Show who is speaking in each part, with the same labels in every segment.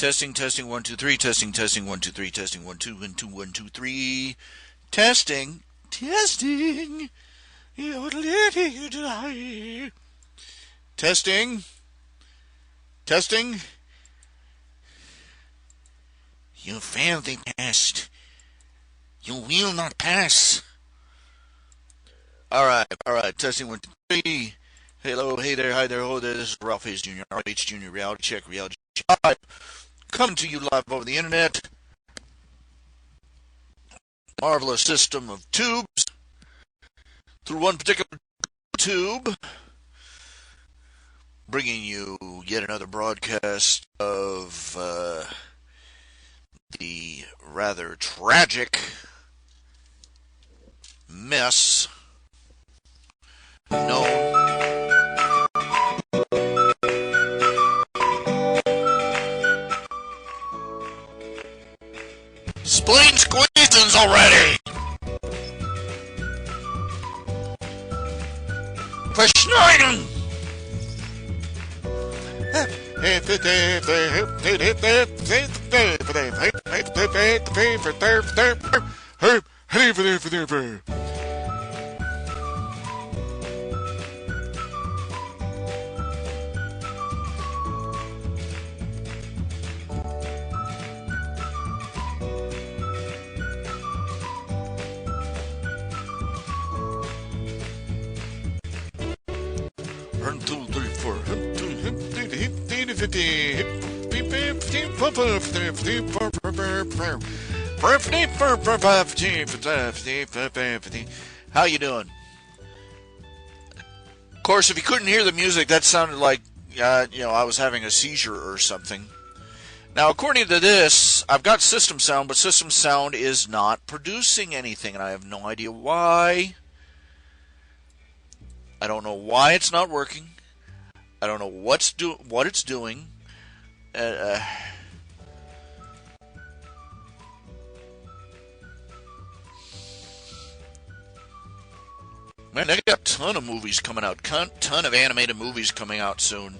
Speaker 1: Testing, testing, 1, 2, 3. Testing, testing, 1, 2, 3. Testing, 1, 2, 1, 2, 1, 2, 3. Testing, testing. Testing, testing. You failed the test. You will not pass. All right. Testing, 1, 2, 3. Hello, hey there, hi there, ho there. This is RHJunior, RHJunior Reality Check, Reality Check Live. Coming to you live over the internet. Marvelous system of tubes. Through one particular tube. Bringing you yet another broadcast of the rather tragic mess known spleen squeezins already. Verschneiden. How you doing? Of course, if you couldn't hear the music, that sounded like I was having a seizure or something. Now, according to this, I've got system sound, but system sound is not producing anything, and I have no idea why. I don't know why it's not working. I don't know what it's doing. Man, they got a ton of movies coming out. Ton of animated movies coming out soon.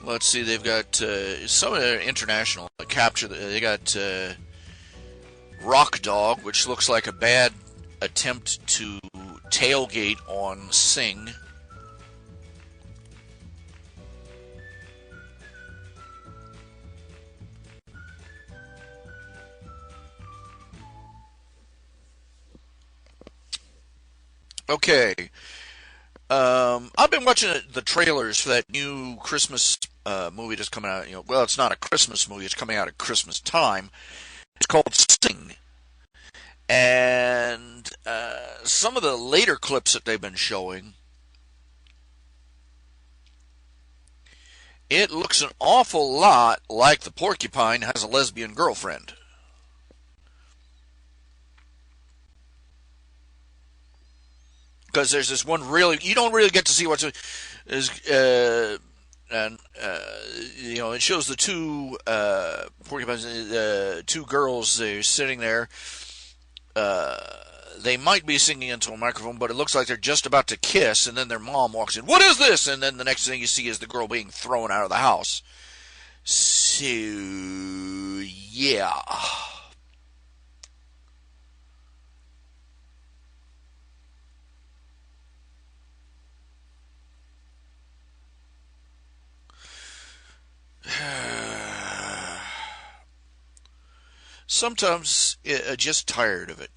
Speaker 1: Let's see, they've got some international capture. They got Rock Dog, which looks like a bad attempt to tailgate on Sing. Okay. I've been watching the trailers for that new Christmas movie that's coming out. Well, it's not a Christmas movie. It's coming out at Christmas time. It's called Sing. And some of the later clips that they've been showing, it looks an awful lot like the porcupine has a lesbian girlfriend. Because there's this one you don't really get to see what's it shows the two porcupines, two girls. They're sitting there. They might be singing into a microphone, but it looks like they're just about to kiss, and then their mom walks in. What is this? And then the next thing you see is the girl being thrown out of the house. So, yeah. Sometimes I'm just tired of it,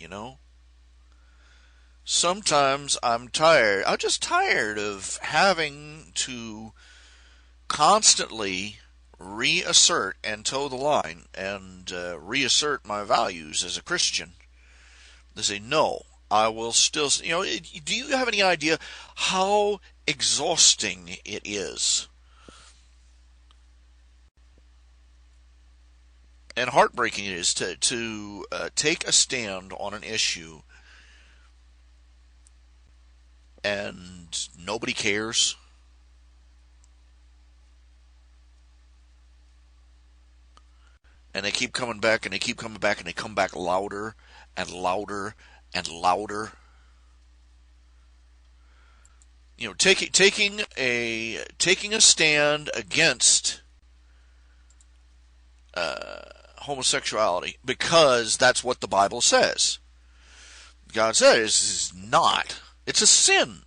Speaker 1: Sometimes I'm tired. I'm just tired of having to constantly reassert and toe the line and reassert my values as a Christian. They say, no, I will still... do you have any idea how exhausting it is? And heartbreaking it is to take a stand on an issue and nobody cares. And they keep coming back and they keep coming back and they come back louder and louder and louder. Taking a stand against homosexuality because that's what the Bible says. God says it's not. It's a sin.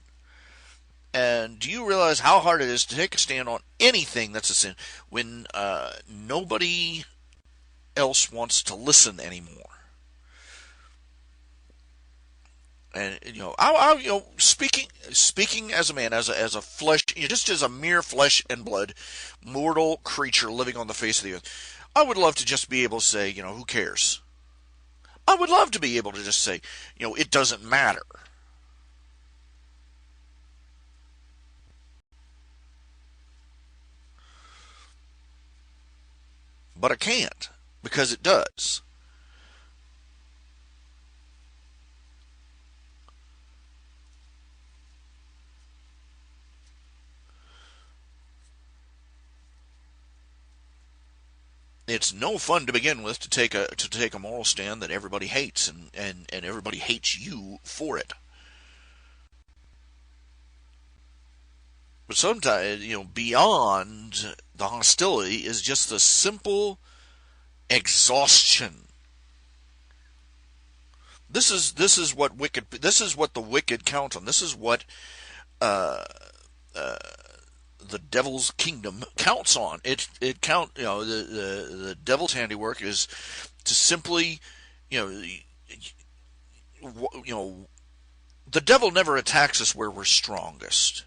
Speaker 1: And do you realize how hard it is to take a stand on anything that's a sin when nobody else wants to listen anymore? And speaking as a man, as a flesh, just as a mere flesh and blood, mortal creature living on the face of the earth, I would love to just be able to say, who cares? I would love to be able to just say, it doesn't matter. But I can't, because it does. It's no fun to begin with to take a moral stand that everybody hates, and everybody hates you for it. But sometimes, beyond the hostility is just the simple exhaustion. This is what the wicked count on. This is what uh, uh, the devil's kingdom counts on. The devil's handiwork is to simply, you know, the devil never attacks us where we're strongest.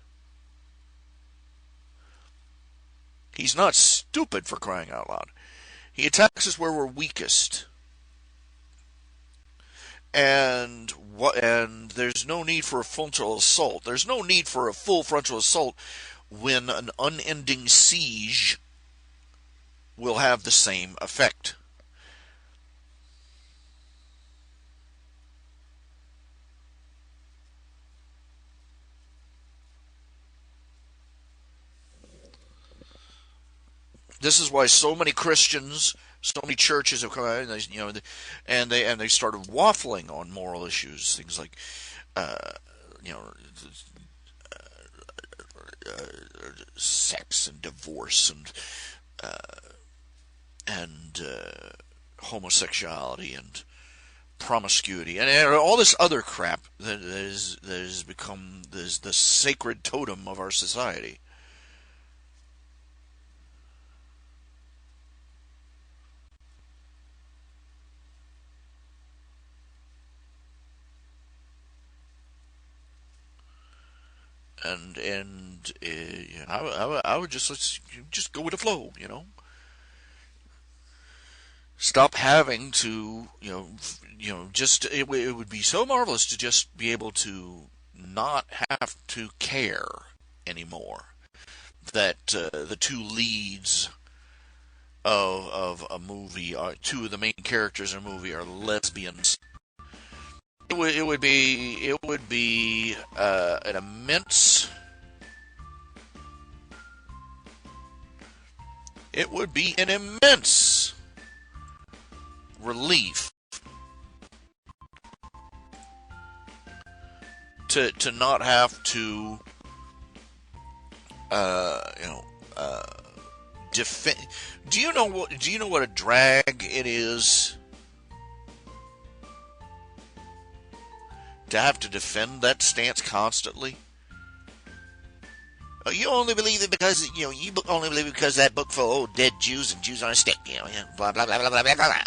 Speaker 1: He's not stupid, for crying out loud. He attacks us where we're weakest. And there's no need for a frontal assault. There's no need for a full frontal assault when an unending siege will have the same effect. This is why so many Christians, so many churches have come out, and they started waffling on moral issues, things like, uh, you know, sex and divorce and homosexuality and promiscuity and all this other crap that has become the sacred totem of our society. I would just go with the flow, Stop having to, just it would be so marvelous to just be able to not have to care anymore that the two leads of a movie, two of the main characters in a movie are lesbians. It would be an immense. It would be an immense relief to not have to defend. Do you know what a drag it is to have to defend that stance constantly? Oh, you only believe it because you only believe it because that book full of old dead Jews and Jews on a stick, blah blah blah blah blah blah blah.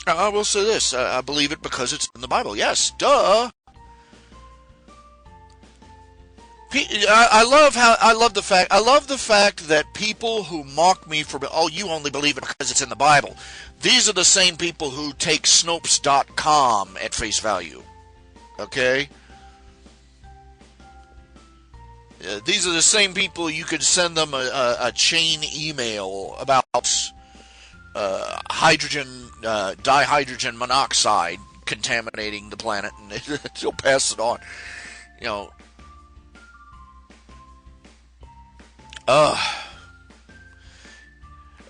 Speaker 1: I will say this: I believe it because it's in the Bible. Yes, duh. I love the fact that people who mock me for, oh, you only believe it because it's in the Bible. These are the same people who take Snopes.com at face value. Okay? These are the same people you could send them a chain email about dihydrogen monoxide contaminating the planet, and they'll pass it on.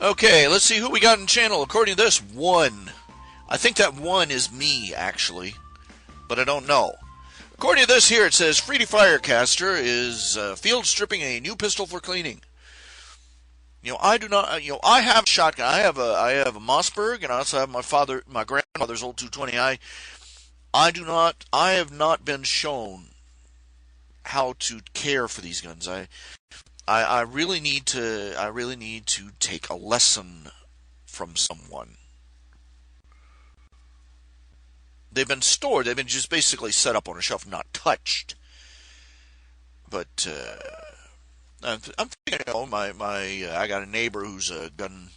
Speaker 1: Okay, let's see who we got in channel. According to this, one. I think that one is me, actually. but I don't know. According to this here, it says Freedy Firecaster is field stripping a new pistol for cleaning. I do not. I have a shotgun. I have a Mossberg, and I also have my grandfather's old 220. I do not. I have not been shown how to care for these guns. I really need to. I really need to take a lesson from someone. They've been stored. They've been just basically set up on a shelf, not touched. But I'm thinking, I got a neighbor who's a gun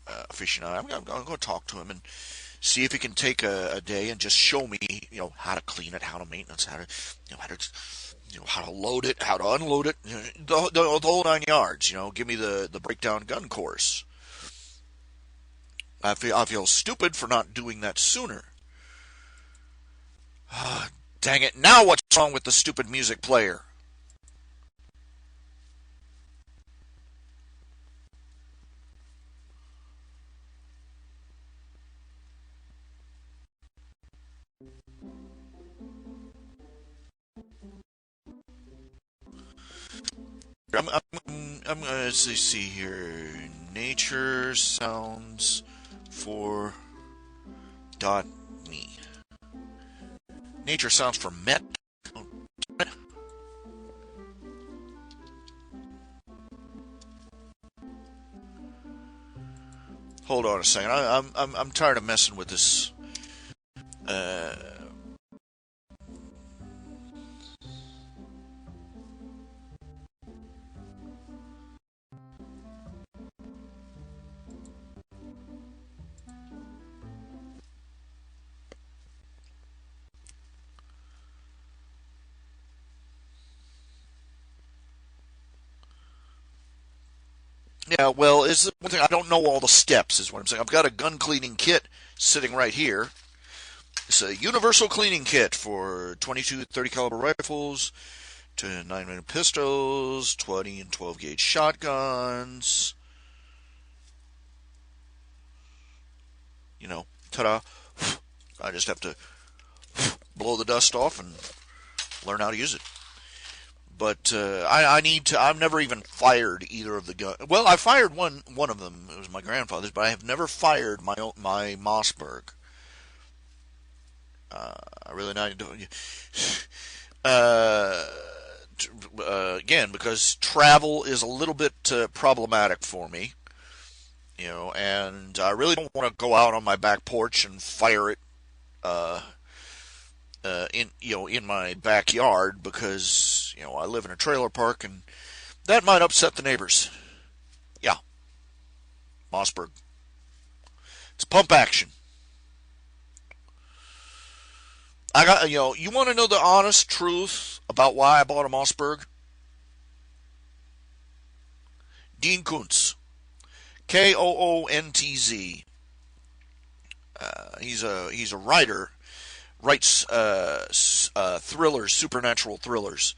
Speaker 1: aficionado. I'm going to talk to him and see if he can take a day and just show me, how to clean it, how to maintenance, how to load it, how to unload it, the whole 9 yards. Give me the breakdown gun course. I feel stupid for not doing that sooner. Dang it! Now what's wrong with the stupid music player? I'm gonna see here. Nature sounds for dot me. Nature sounds for met. Hold on a second. I'm tired of messing with this. Uh, Yeah, well, is one thing I don't know all the steps is what I'm saying. I've got a gun cleaning kit sitting right here. It's a universal cleaning kit for 22 30 caliber rifles, to 9mm pistols, 20 and 12 gauge shotguns. Ta-da! I just have to blow the dust off and learn how to use it. But I need to. I've never even fired either of the guns. Well, I fired one of them. It was my grandfather's, but I have never fired my Mossberg. I really need to. Uh, Again, because travel is a little bit problematic for me. And I really don't want to go out on my back porch and fire it. In my backyard because I live in a trailer park and that might upset the neighbors. Yeah, Mossberg. It's pump action. I got you want to know the honest truth about why I bought a Mossberg? Dean Koontz, Koontz. He's a writer. Writes thrillers, supernatural thrillers,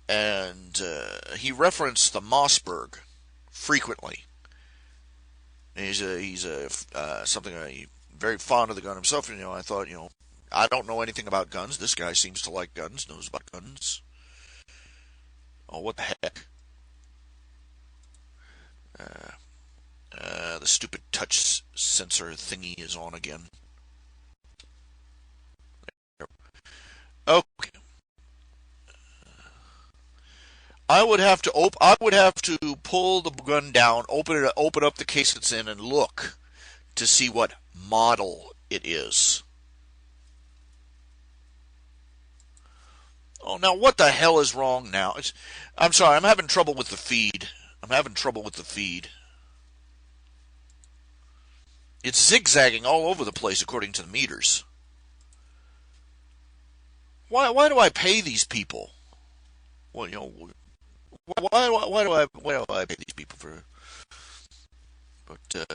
Speaker 1: and he referenced the Mossberg frequently. He's something very fond of the gun himself. I thought, I don't know anything about guns. This guy seems to like guns, knows about guns. Oh, what the heck? The stupid touch sensor thingy is on again. Okay. I would have to pull the gun down, open up the case it's in, and look to see what model it is. Oh, now what the hell is wrong now? I'm sorry, I'm having trouble with the feed. I'm having trouble with the feed. It's zigzagging all over the place according to the meters. Why do I pay these people? Well, why do I pay these people for? But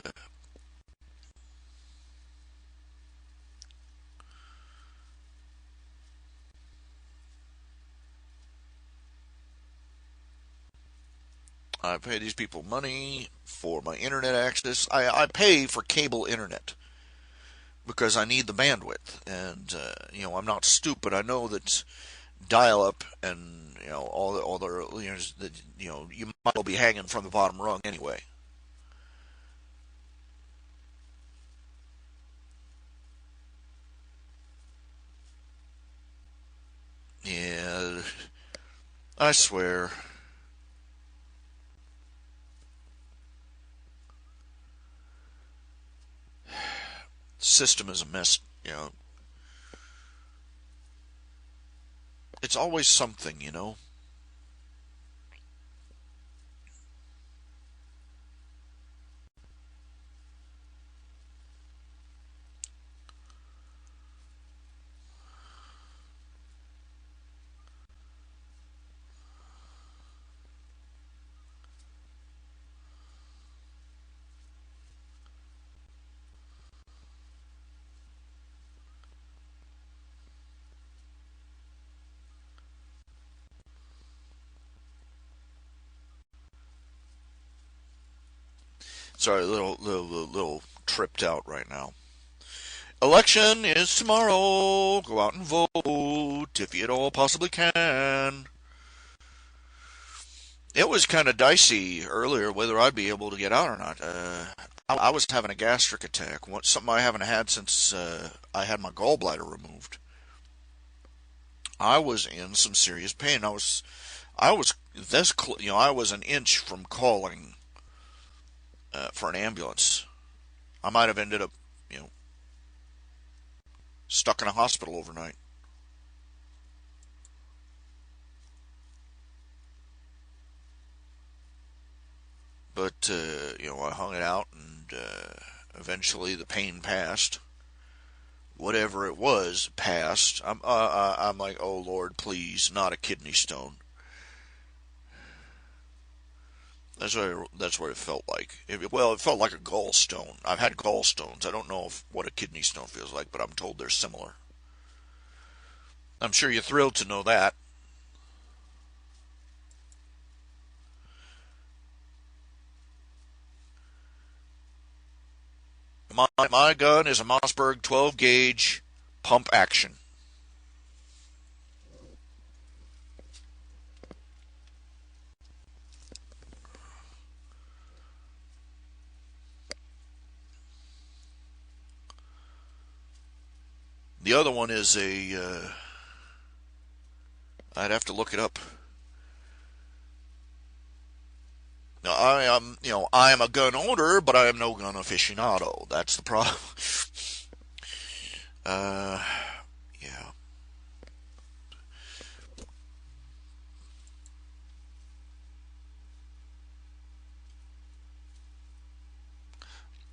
Speaker 1: I pay these people money for my internet access. I pay for cable internet. because I need the bandwidth. And I'm not stupid. I know that dial-up and all the you might well be hanging from the bottom rung anyway. Yeah, I swear. System is a mess. It's always something. Sorry, a little tripped out right now. Election is tomorrow. Go out and vote if you at all possibly can. It was kind of dicey earlier whether I'd be able to get out or not. I was having a gastric attack, something I haven't had since I had my gallbladder removed. I was in some serious pain. I was I was an inch from calling for an ambulance. I might have ended up, you know, stuck in a hospital overnight. But I hung it out, and eventually the pain passed. Whatever it was passed. I'm like, oh Lord, please, not a kidney stone. That's what it felt like. It felt like a gallstone. I've had gallstones. I don't know what a kidney stone feels like, but I'm told they're similar. I'm sure you're thrilled to know that. My gun is a Mossberg 12 gauge pump action. The other one is I'd have to look it up. Now, I am a gun owner, but I am no gun aficionado. That's the problem. uh, yeah.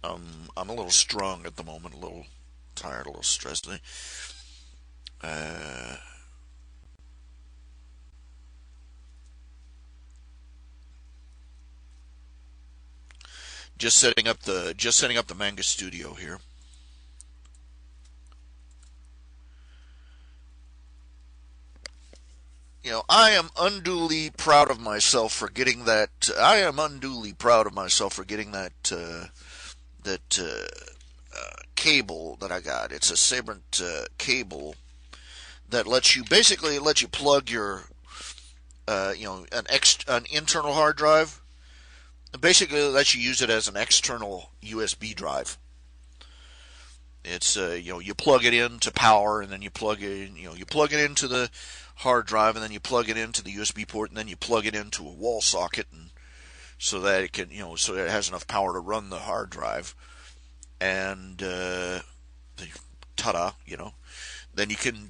Speaker 1: I'm a little strung at the moment, a little tired, a little stressed. Uh, just setting up the manga studio here. I am unduly proud of myself for getting that. I am unduly proud of myself for getting that cable that I got. It's a Sabrent cable that lets you plug your an internal hard drive. It basically lets you use it as an external USB drive. It's you plug it into power, and then you plug it into the hard drive, and then you plug it into the USB port, and then you plug it into a wall socket, and so that it has enough power to run the hard drive, and ta-da, then you can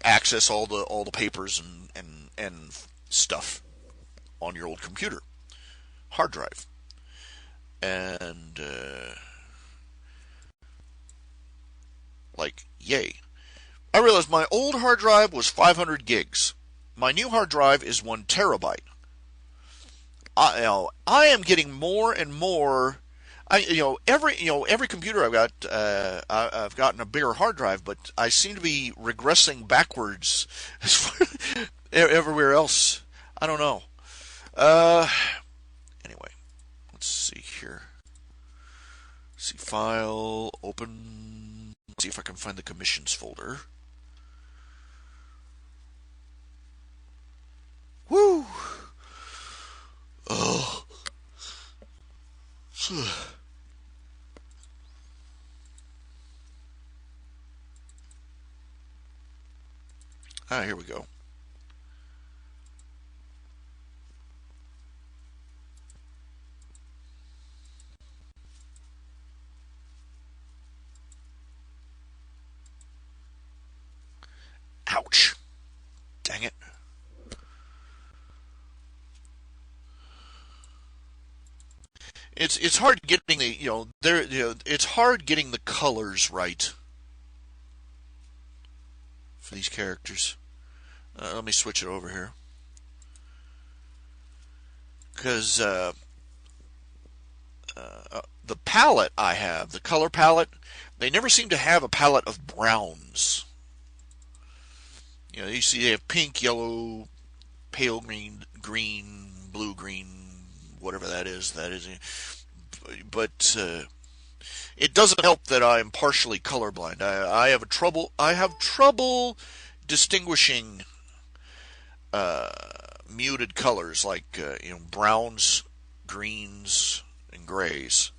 Speaker 1: access all the papers and stuff on your old computer hard drive, and yay. I realized my old hard drive was 500 gigs. My new hard drive is 1 terabyte. I am getting more and more. Every computer I've got, I've gotten a bigger hard drive, but I seem to be regressing backwards everywhere else. I don't know. Uh, anyway, let's see here. See file open. if I can find the commissions folder. Woo! Oh. Ah, here we go. Ouch. Dang it. It's hard getting the it's hard getting the colors right for these characters. Let me switch it over here because the palette I have, the color palette, they never seem to have a palette of browns. You see they have pink, yellow, pale green, green, blue, green, whatever that is. But it doesn't help that I'm partially colorblind. I have trouble distinguishing muted colors like browns, greens, and grays.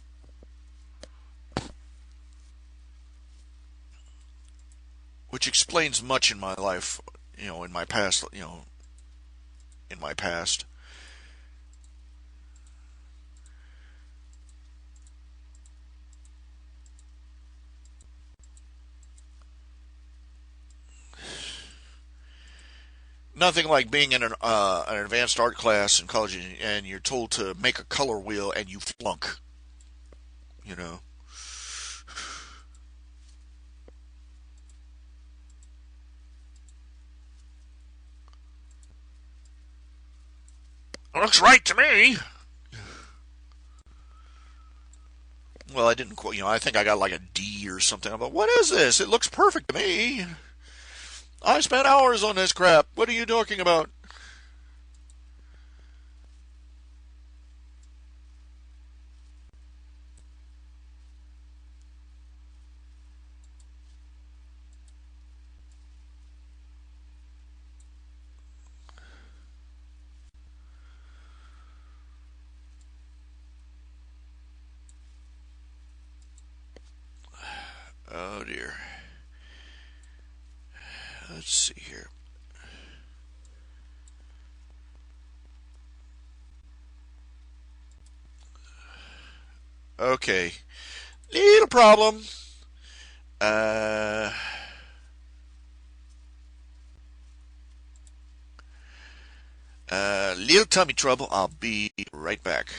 Speaker 1: Which explains much in my life, in my past, in my past. Nothing like being in an advanced art class in college and you're told to make a color wheel and you flunk. You know. Looks right to me. Well, I didn't quote. I think I got like a D or something. I thought, what is this? It looks perfect to me. I spent hours on this crap. What are you talking about? Oh dear. Let's see here. Okay. Little problem. Uh, little tummy trouble. I'll be right back.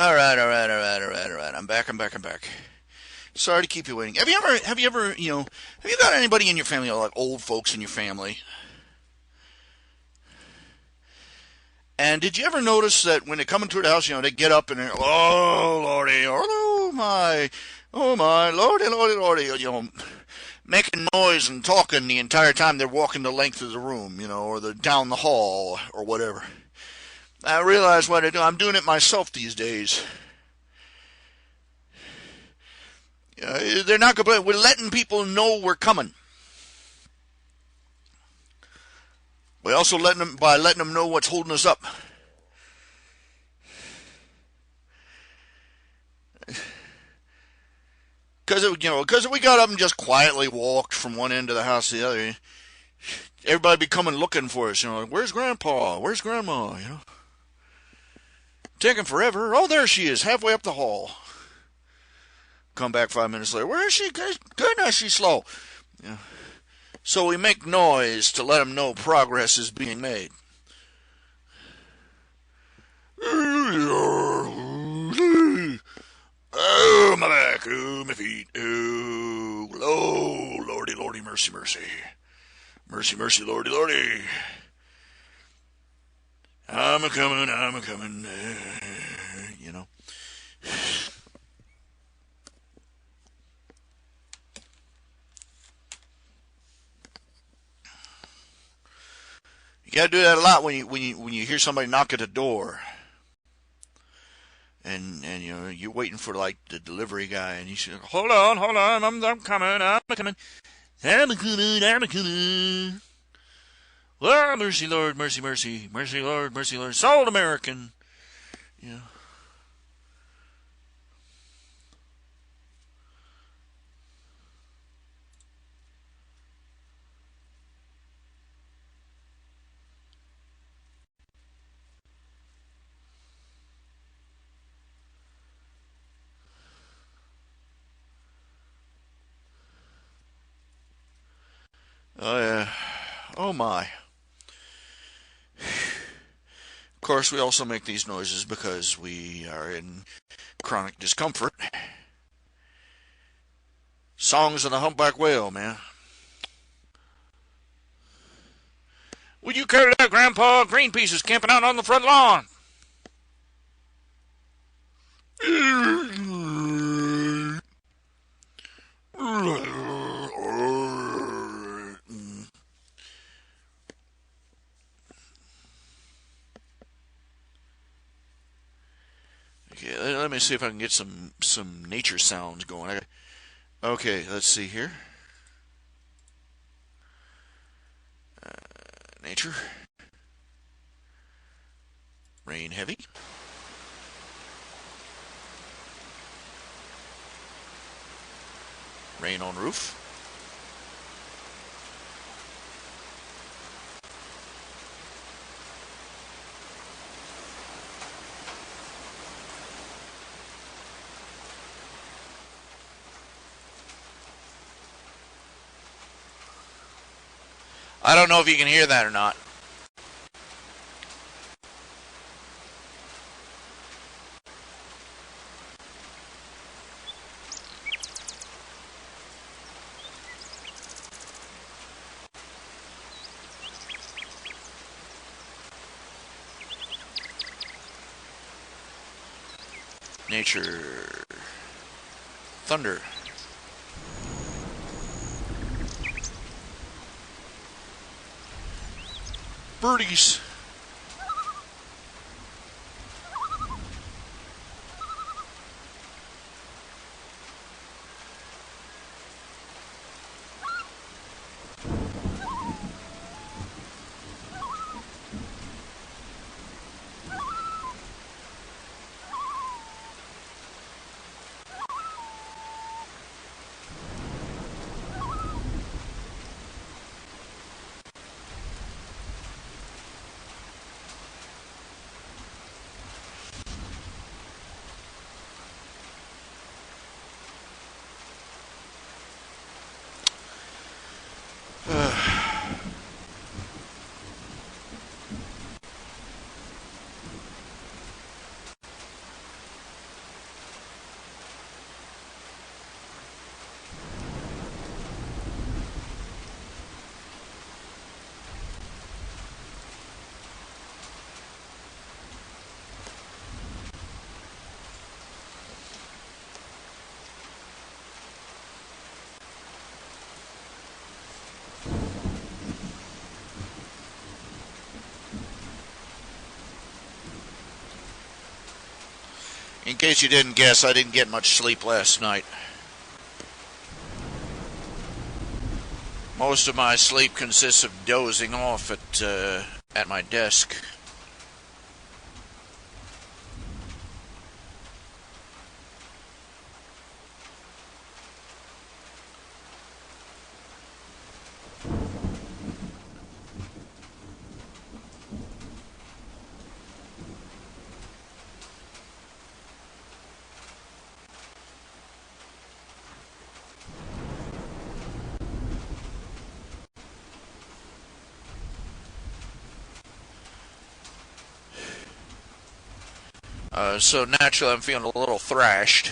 Speaker 1: All right. I'm back. Sorry to keep you waiting. Have you got anybody in your family, like old folks in your family? And did you ever notice that when they come into the house, they get up and they're, oh, Lordy, oh my, Lordy, making noise and talking the entire time they're walking the length of the room, or down the hall or whatever. I realize what I do. I'm doing it myself these days. They're not complaining. We're letting people know we're coming. We also letting them know what's holding us up. Because if we got up and just quietly walked from one end of the house to the other, everybody'd be coming looking for us. Like, where's Grandpa? Where's Grandma? Taking forever. Oh, there she is, halfway up the hall. Come back 5 minutes later. Where is she? Goodness, she's slow. So we make noise to let them know progress is being made. Oh, my back. Oh, my feet. Oh, Lordy, mercy. Mercy, Lordy. I'm a-coming. You gotta do that a lot when you hear somebody knock at the door, and you're waiting for like the delivery guy, and you say, hold on, I'm coming. Oh, mercy, Lord, mercy, Lord, Salt American, Oh yeah, oh my. Of course, we also make these noises because we are in chronic discomfort. Songs of the humpback whale, man. Would you carry that, Grandpa? Greenpeace is camping out on the front lawn. Okay, let me see if I can get some nature sounds going. Okay, let's see here. Nature. Rain heavy. Rain on roof. I don't know if you can hear that or not. Nature. Thunder. Birdies. In case you didn't guess, I didn't get much sleep last night. Most of my sleep consists of dozing off at my desk. So naturally, I'm feeling a little thrashed.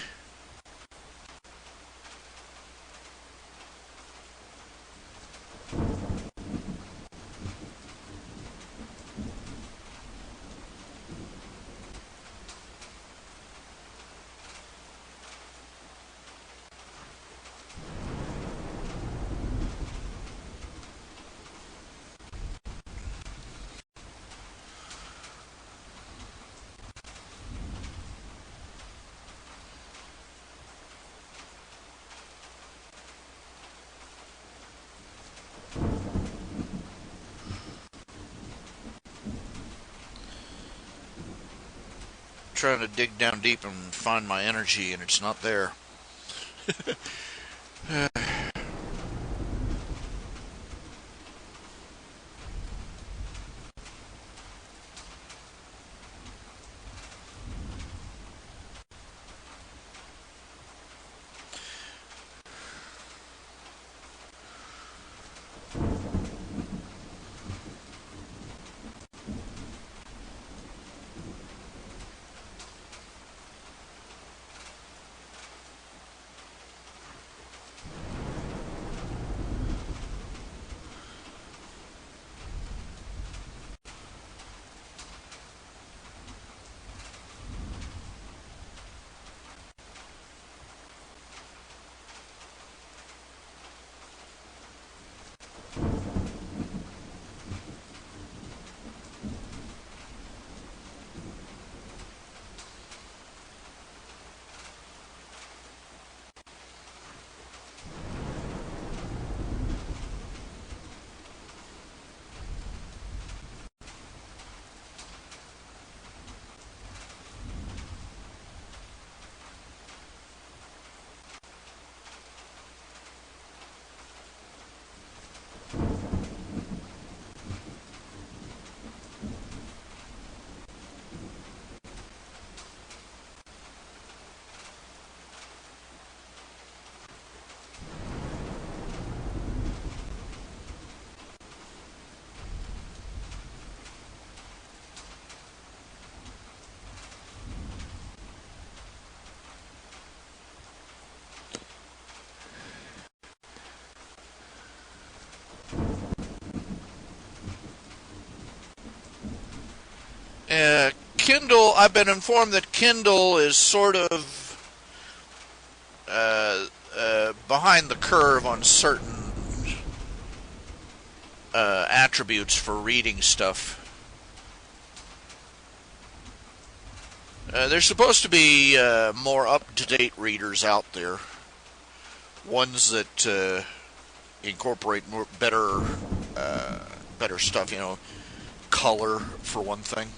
Speaker 1: Trying to dig down deep and find my energy, and it's not there. Kindle, I've been informed that Kindle is sort of behind the curve on certain attributes for reading stuff. There's supposed to be more up-to-date readers out there. Ones that incorporate more better stuff, color for one thing.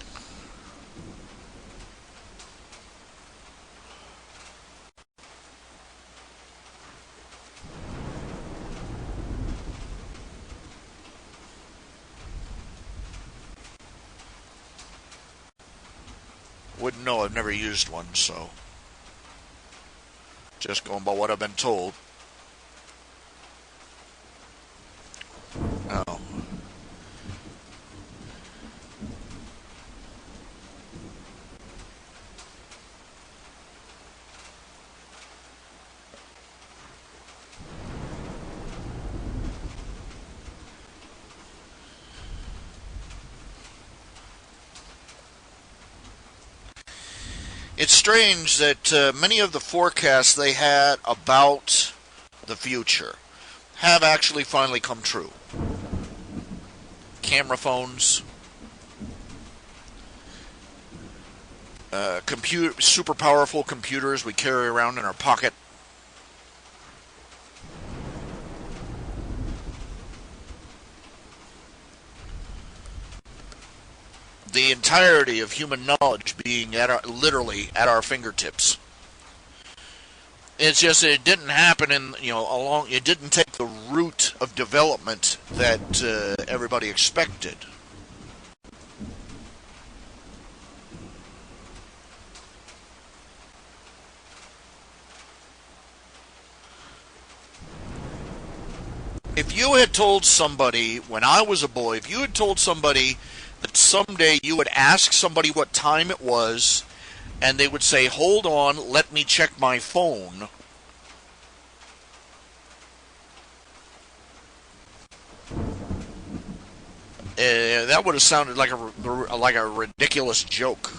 Speaker 1: Wouldn't know, I've never used one, so just going by what I've been told. Oh. It's strange that many of the forecasts they had about the future have actually finally come true. Camera phones, super powerful computers we carry around in our pocket. The entirety of human knowledge being literally at our fingertips. It's just that it didn't happen along. It didn't take the route of development that everybody expected. If you had told somebody when I was a boy, if you had told somebody that someday you would ask somebody what time it was, and they would say, "Hold on, let me check my phone," that would have sounded like a ridiculous joke.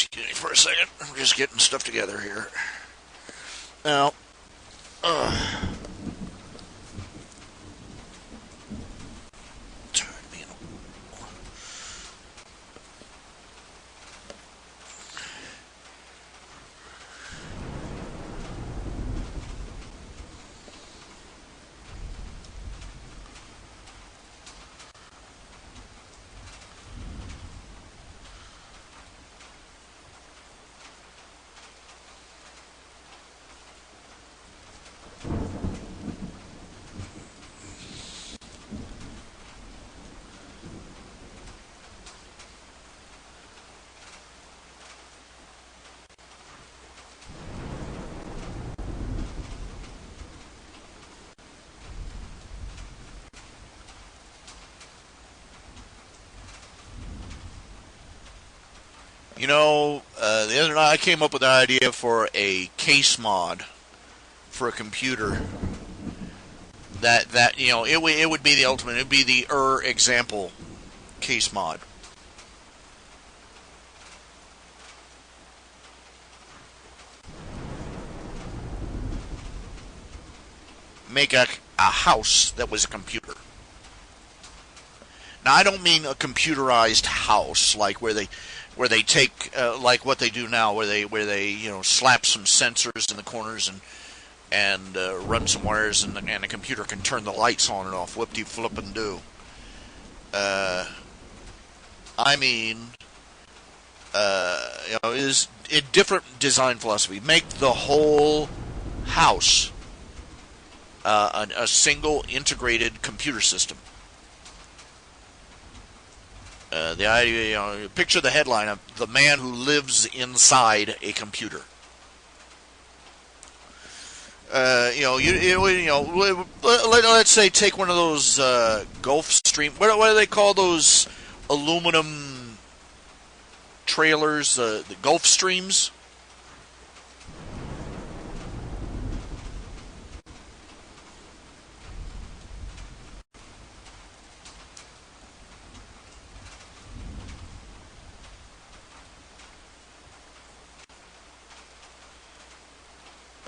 Speaker 1: Excuse me for a second. I'm just getting stuff together here. Now, uh, the other night I came up with an idea for a case mod for a computer. It would be the ultimate. It would be the example case mod. Make a house that was a computer. Now I don't mean a computerized house like where they take like what they do now, where they slap some sensors in the corners and run some wires, and a computer can turn the lights on and off. Whoop de flip and do. Uh, I mean, is a different design philosophy. Make the whole house a single integrated computer system. The idea, picture the headline of the man who lives inside a computer. Let's say take one of those Gulf Stream. What do they call those aluminum trailers, the Gulf Streams.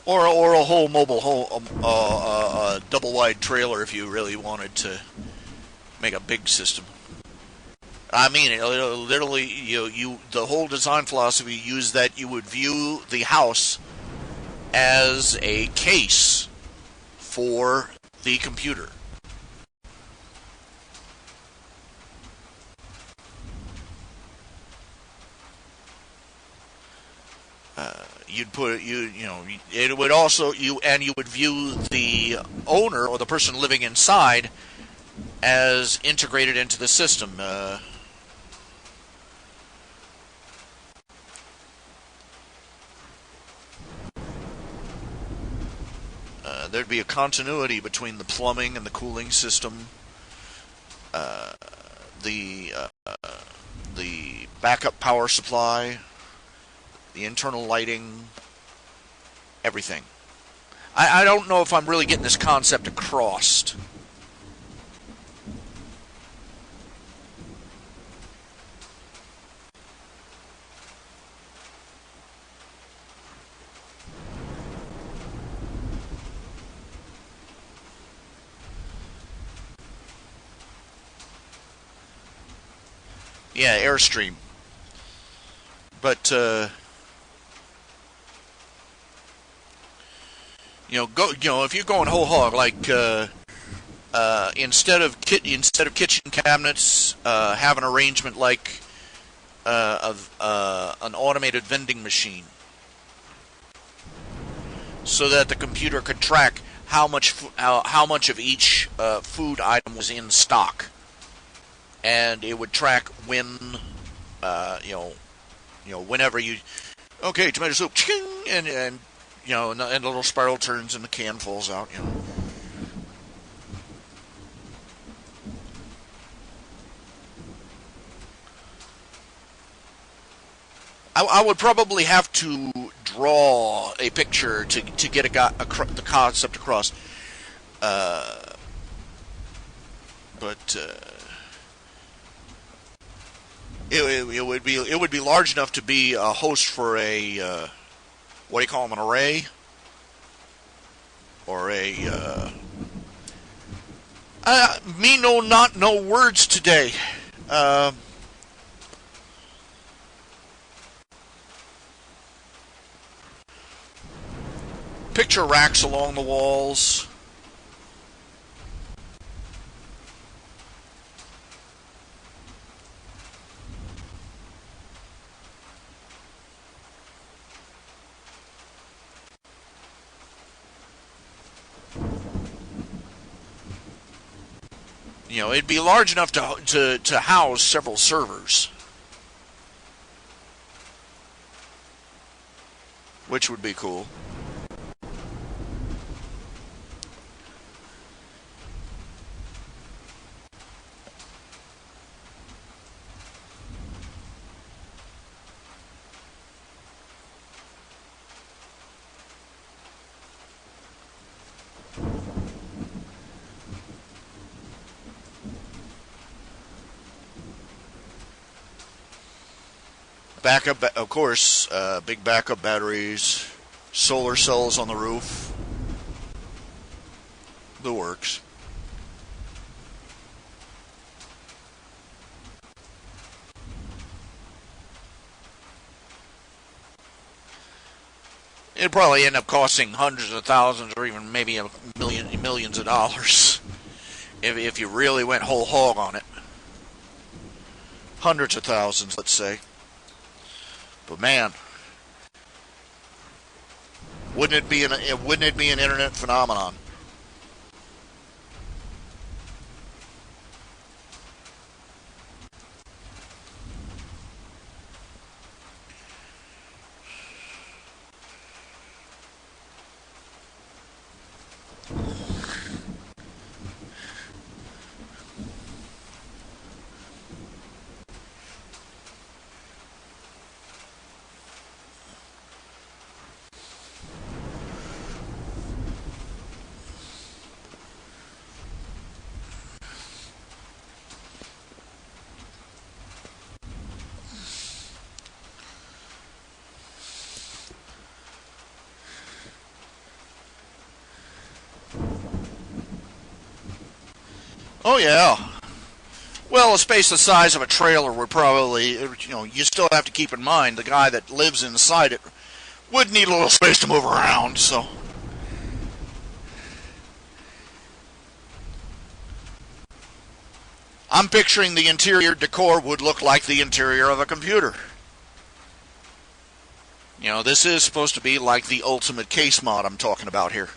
Speaker 1: Or a whole mobile home, double wide trailer if you really wanted to make a big system. I mean, literally, the whole design philosophy used that you would view the house as a case for the computer. You'd put you know it would also you would view the owner or the person living inside as integrated into the system. There'd be a continuity between the plumbing and the cooling system, uh, the the backup power supply, the internal lighting, everything. I don't know if I'm really getting this concept across. Yeah, Airstream. But if you're going whole hog, like instead of kitchen cabinets, have an arrangement like of an automated vending machine, so that the computer could track how much of each food item was in stock, and it would track when whenever you okay, tomato soup, and and the little spiral turns and the can falls out. I would probably have to draw a picture to get the concept across. Uh, but it would be large enough to be a host for a what do you call them, an array or a me no not no words today. Uh, Picture racks along the walls. It'd be large enough to house several servers, which would be cool. Backup, of course, big backup batteries, solar cells on the roof, the works. It'd probably end up costing hundreds of thousands or even maybe millions of dollars if you really went whole hog on it. Hundreds of thousands, let's say. But man, wouldn't it be an internet phenomenon? Oh yeah. Well, a space the size of a trailer would probably, you still have to keep in mind the guy that lives inside it would need a little space to move around. So I'm picturing the interior decor would look like the interior of a computer. This is supposed to be like the ultimate case mod I'm talking about here.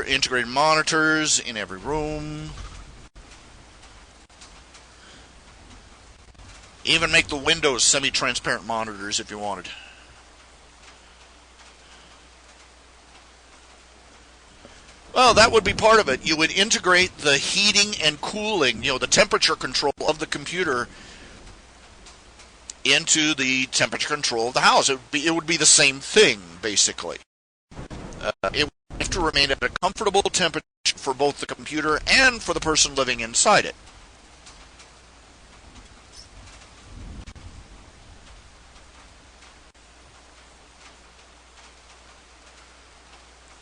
Speaker 1: Integrated monitors in every room. Even make the windows semi-transparent monitors if you wanted. Well, that would be part of it. You would integrate the heating and cooling, the temperature control of the computer into the temperature control of the house. It would be the same thing, basically. It would have to remain at a comfortable temperature for both the computer and for the person living inside it.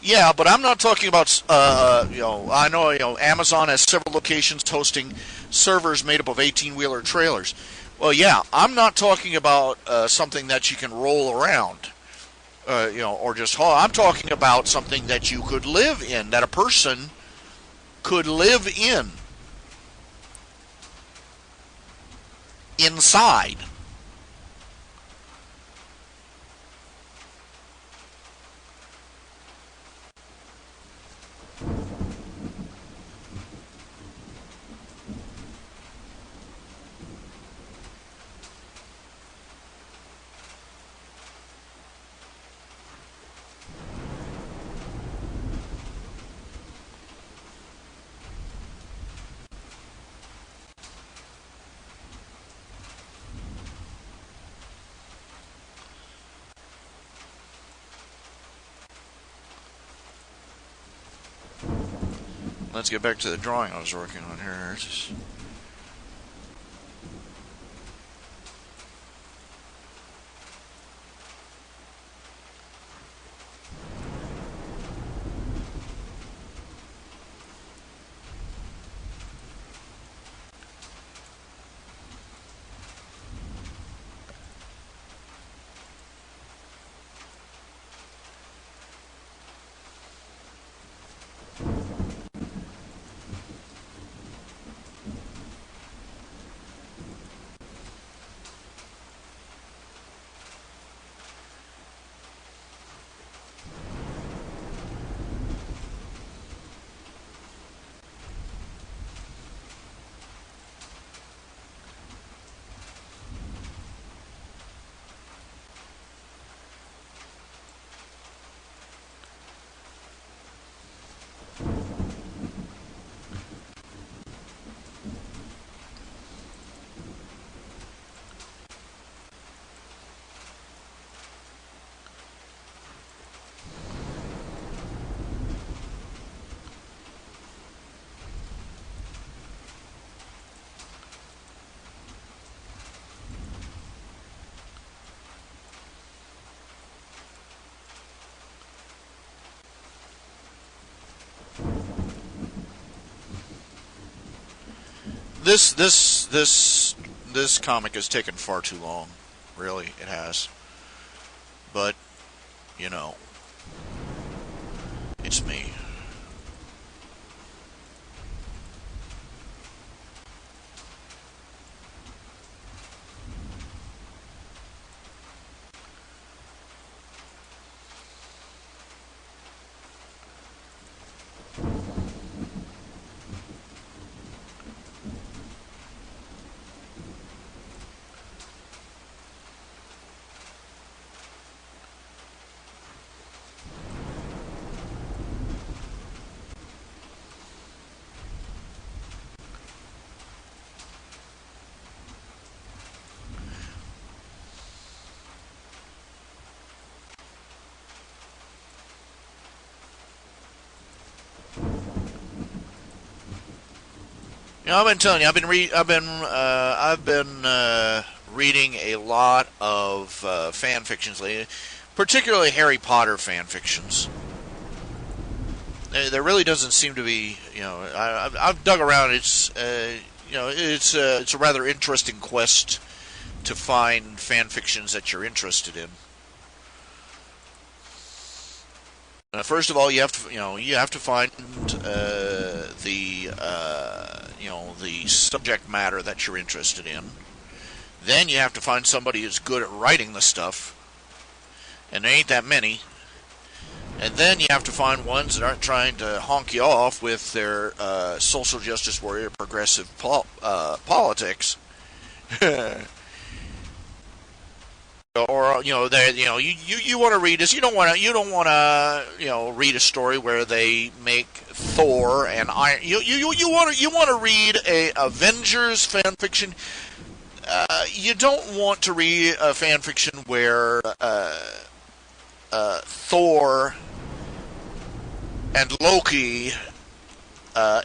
Speaker 1: Yeah, but I'm not talking about, I know, Amazon has several locations hosting servers made up of 18-wheeler trailers. Well, yeah, I'm not talking about something that you can roll around, or just haul. I'm talking about something that you could live in, that a person could live inside. Let's get back to the drawing I was working on here. This comic has taken far too long. Really, it has. But you know, it's me. I've been telling you, I've been reading a lot of fan fictions lately, particularly Harry Potter fan fictions. There really doesn't seem to be, I've dug around. It's a rather interesting quest to find fan fictions that you're interested in. First of all, you have to find the subject matter that you're interested in. Then you have to find somebody who's good at writing the stuff, and there ain't that many. And then you have to find ones that aren't trying to honk you off with their social justice warrior progressive politics. Or you want to read this. You don't want to read a story where they make Thor and Iron. You want to read a Avengers fan fiction. You don't want to read a fan fiction where Thor and Loki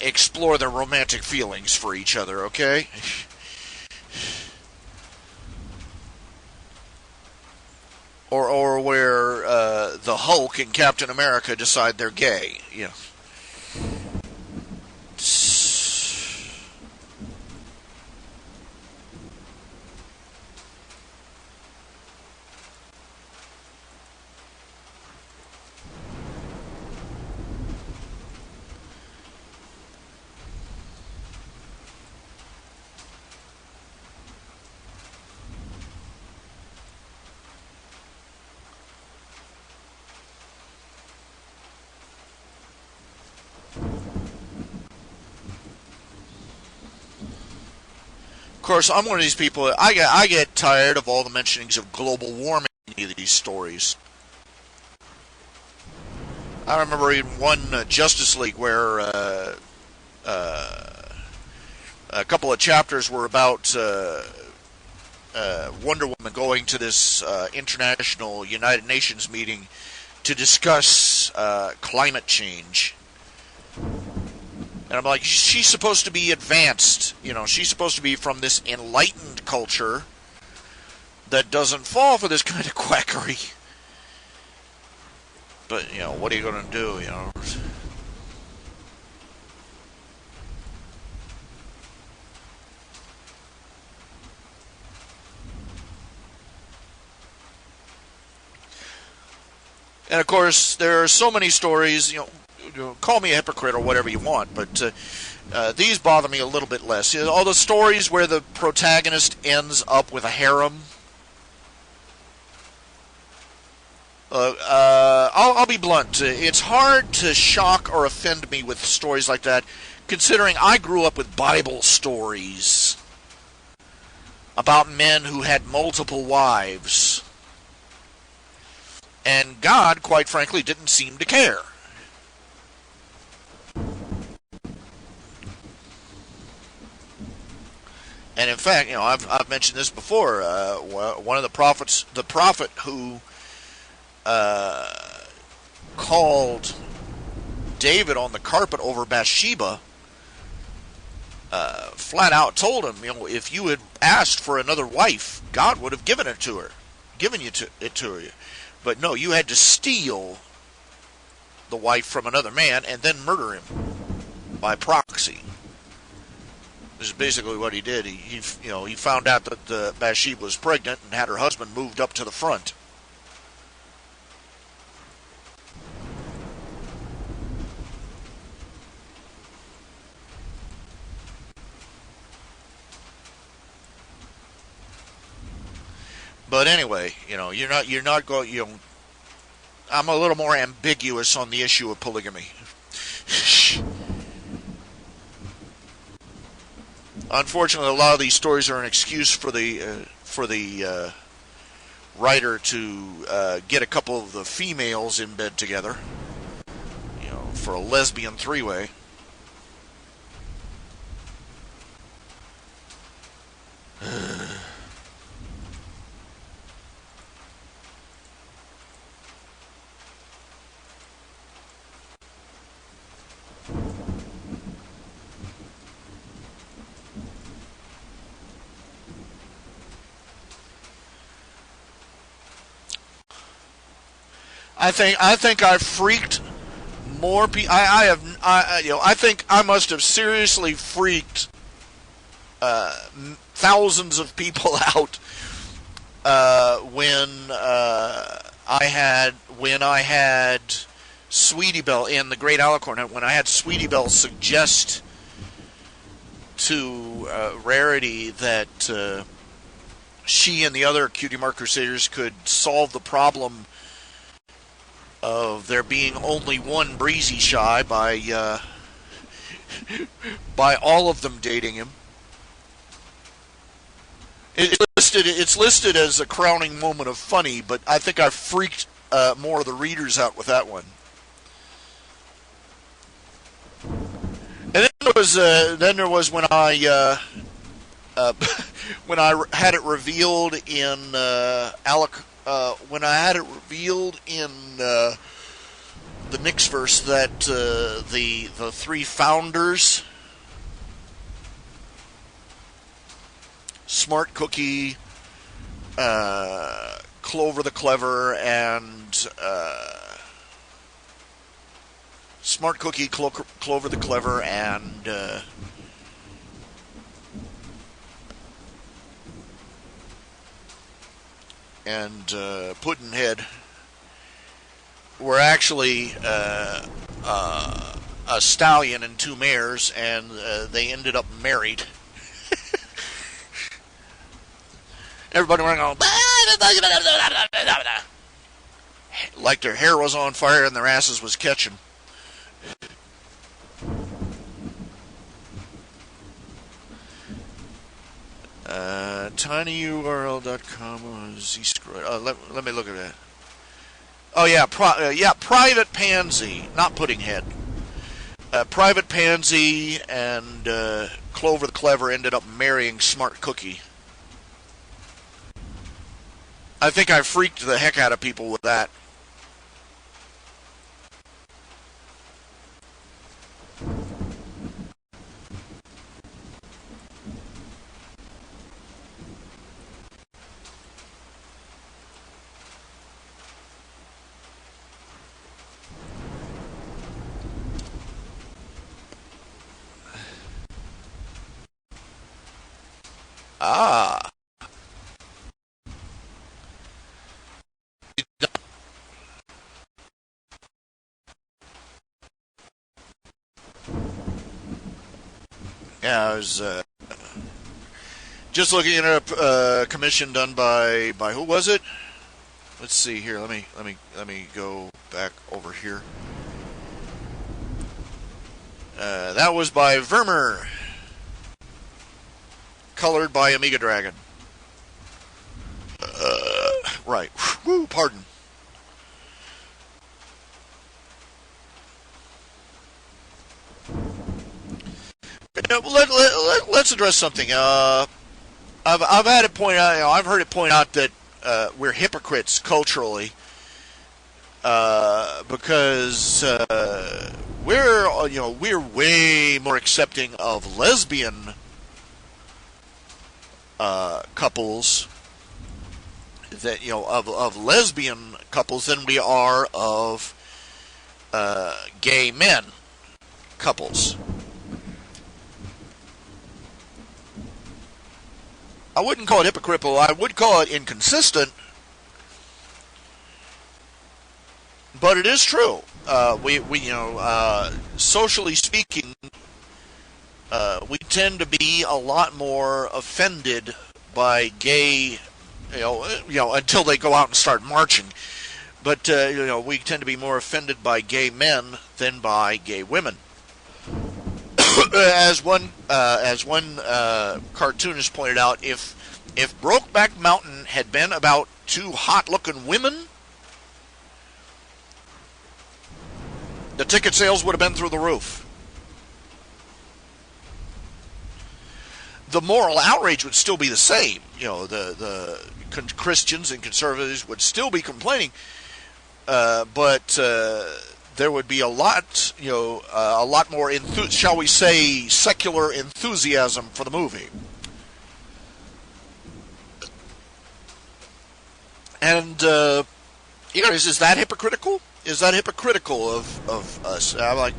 Speaker 1: explore their romantic feelings for each other. Okay. Or where the Hulk and Captain America decide they're gay. Of course, I'm one of these people. I get tired of all the mentionings of global warming in these stories. I remember reading one Justice League where a couple of chapters were about Wonder Woman going to this international United Nations meeting to discuss climate change. And I'm like, she's supposed to be advanced. She's supposed to be from this enlightened culture that doesn't fall for this kind of quackery. But, what are you going to do, And, of course, there are so many stories, call me a hypocrite or whatever you want, but these bother me a little bit less. All the stories where the protagonist ends up with a harem. I'll be blunt. It's hard to shock or offend me with stories like that, considering I grew up with Bible stories about men who had multiple wives. And God, quite frankly, didn't seem to care. And in fact, I've mentioned this before. One of the prophet who called David on the carpet over Bathsheba, flat out told him, if you had asked for another wife, God would have given it to her, it to her. But no, you had to steal the wife from another man and then murder him by proxy. This is basically what he did. He found out that Bathsheba was pregnant and had her husband moved up to the front. But anyway, you're not going. I'm a little more ambiguous on the issue of polygamy. Unfortunately, a lot of these stories are an excuse for the writer to get a couple of the females in bed together, for a lesbian three-way. I think I freaked more people. I have I think I must have seriously freaked thousands of people out when I had Sweetie Belle in the Great Alicorn, when I had Sweetie Belle suggest to Rarity that she and the other Cutie Mark Crusaders could solve the problem of there being only one Breezy Shy by all of them dating him. It's listed as a crowning moment of funny, but I think I freaked more of the readers out with that one. And then there was when I when I had it revealed in when I had it revealed in the Nixverse that the three founders, Smart Cookie, Clover the Clever, and Smart Cookie, Clover the Clever, and Puddinhead were actually a stallion and two mares, and they ended up married. Everybody went going like their hair was on fire and their asses was catching. tinyurl.com let me look at that. Oh yeah, Private Pansy, not Puddinghead. Private Pansy and Clover the Clever ended up marrying Smart Cookie. I think I freaked the heck out of people with that. Ah. Yeah, I was just looking at a commission done by who was it? Let's see here. Let me go back over here. That was by Vermeer, colored by Amiga Dragon. Right. Woo, pardon. Let's address something. I've had it pointed out. I've heard it pointed out that we're hypocrites culturally because we're way more accepting of lesbian couples of lesbian couples than we are of gay men couples. I wouldn't call it hypocritical. I would call it inconsistent, but it is true. Socially speaking, we tend to be a lot more offended by gay, until they go out and start marching. But we tend to be more offended by gay men than by gay women. As one cartoonist pointed out, if Brokeback Mountain had been about two hot-looking women, the ticket sales would have been through the roof. The moral outrage would still be the same. The Christians and conservatives would still be complaining, but there would be a lot more, shall we say, secular enthusiasm for the movie. And You guys, is that hypocritical? Is that hypocritical of us? I'm like,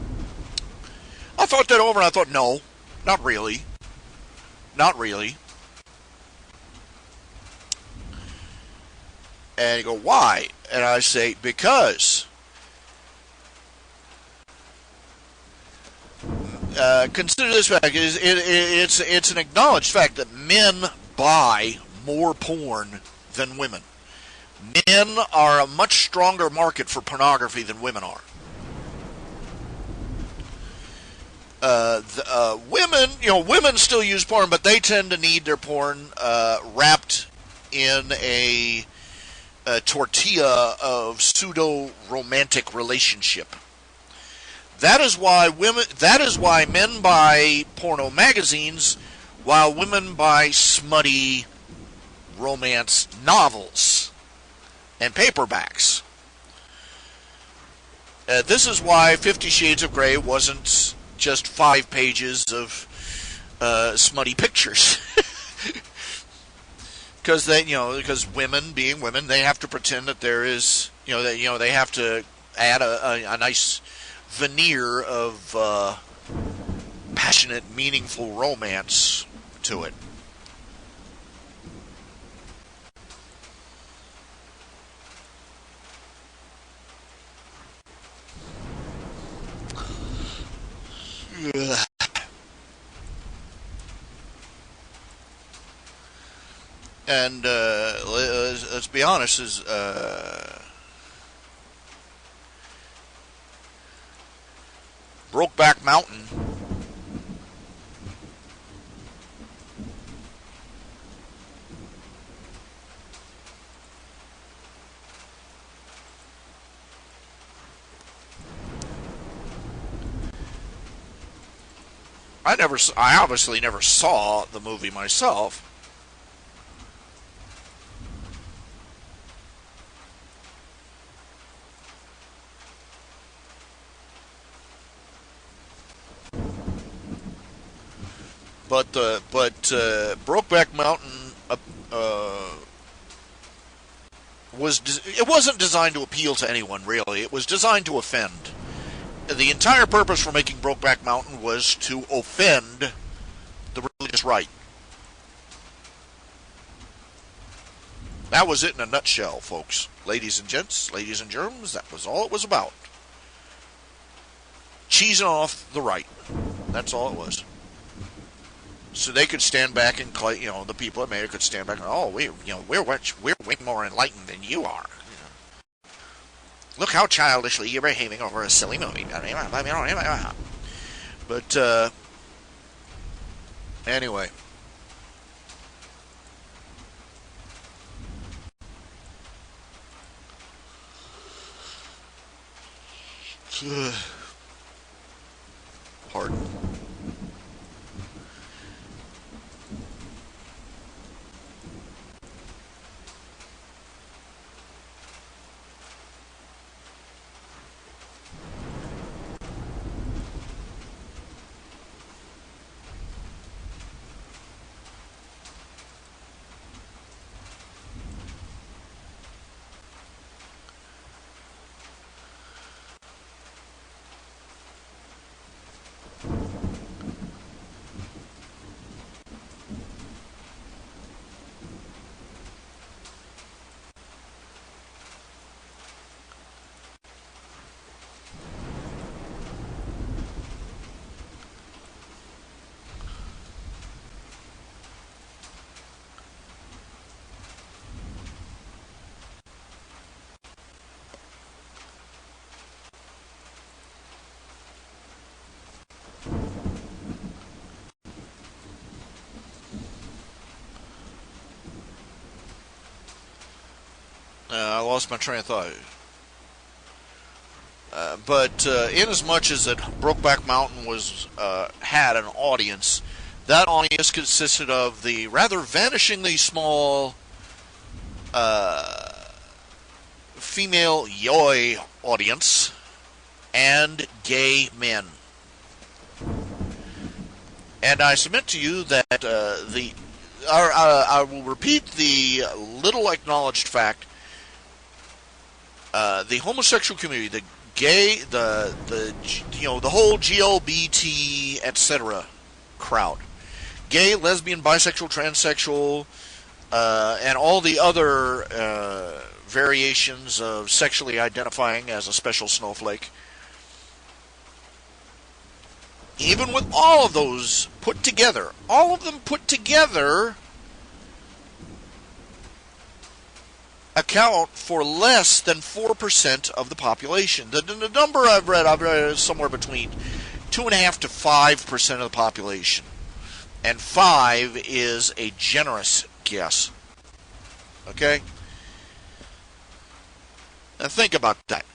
Speaker 1: I thought that over and I thought, no, not really. Not really. And you go, why? And I say, because. Consider this fact: it's an acknowledged fact that men buy more porn than women. Men are a much stronger market for pornography than women are. Women, women still use porn, but they tend to need their porn wrapped in a tortilla of pseudo-romantic relationship. That is why men buy porno magazines, while women buy smutty romance novels and paperbacks. This is why 50 Shades of Grey wasn't just 5 pages of smutty pictures. Because women, being women, they have to pretend that there is, they have to add a nice veneer of passionate, meaningful romance to it. And let's be honest, is Brokeback Mountain. I obviously never saw the movie myself. But Brokeback Mountain it wasn't designed to appeal to anyone, really. It was designed to offend. The entire purpose for making Brokeback Mountain was to offend the religious right. That was it in a nutshell, folks. Ladies and gents, ladies and germs, that was all it was about. Cheesing off the right. That's all it was. So they could stand back and, the people that made it could stand back and, we're way more enlightened than you are. Look how childishly you're behaving over a silly movie. But, anyway. Pardon. I lost my train of thought. But in as much as that Brokeback Mountain had an audience, that audience consisted of the rather vanishingly small female yoi audience and gay men. And I submit to you that I will repeat the little acknowledged fact the homosexual community, the gay, the whole GLBT, etc. crowd, gay, lesbian, bisexual, transsexual, and all the other variations of sexually identifying as a special snowflake. Even with all of those put together, account for less than 4% of the population. The number I've read is somewhere between 2.5% to 5% of the population. And 5 is a generous guess. Okay? Now think about that.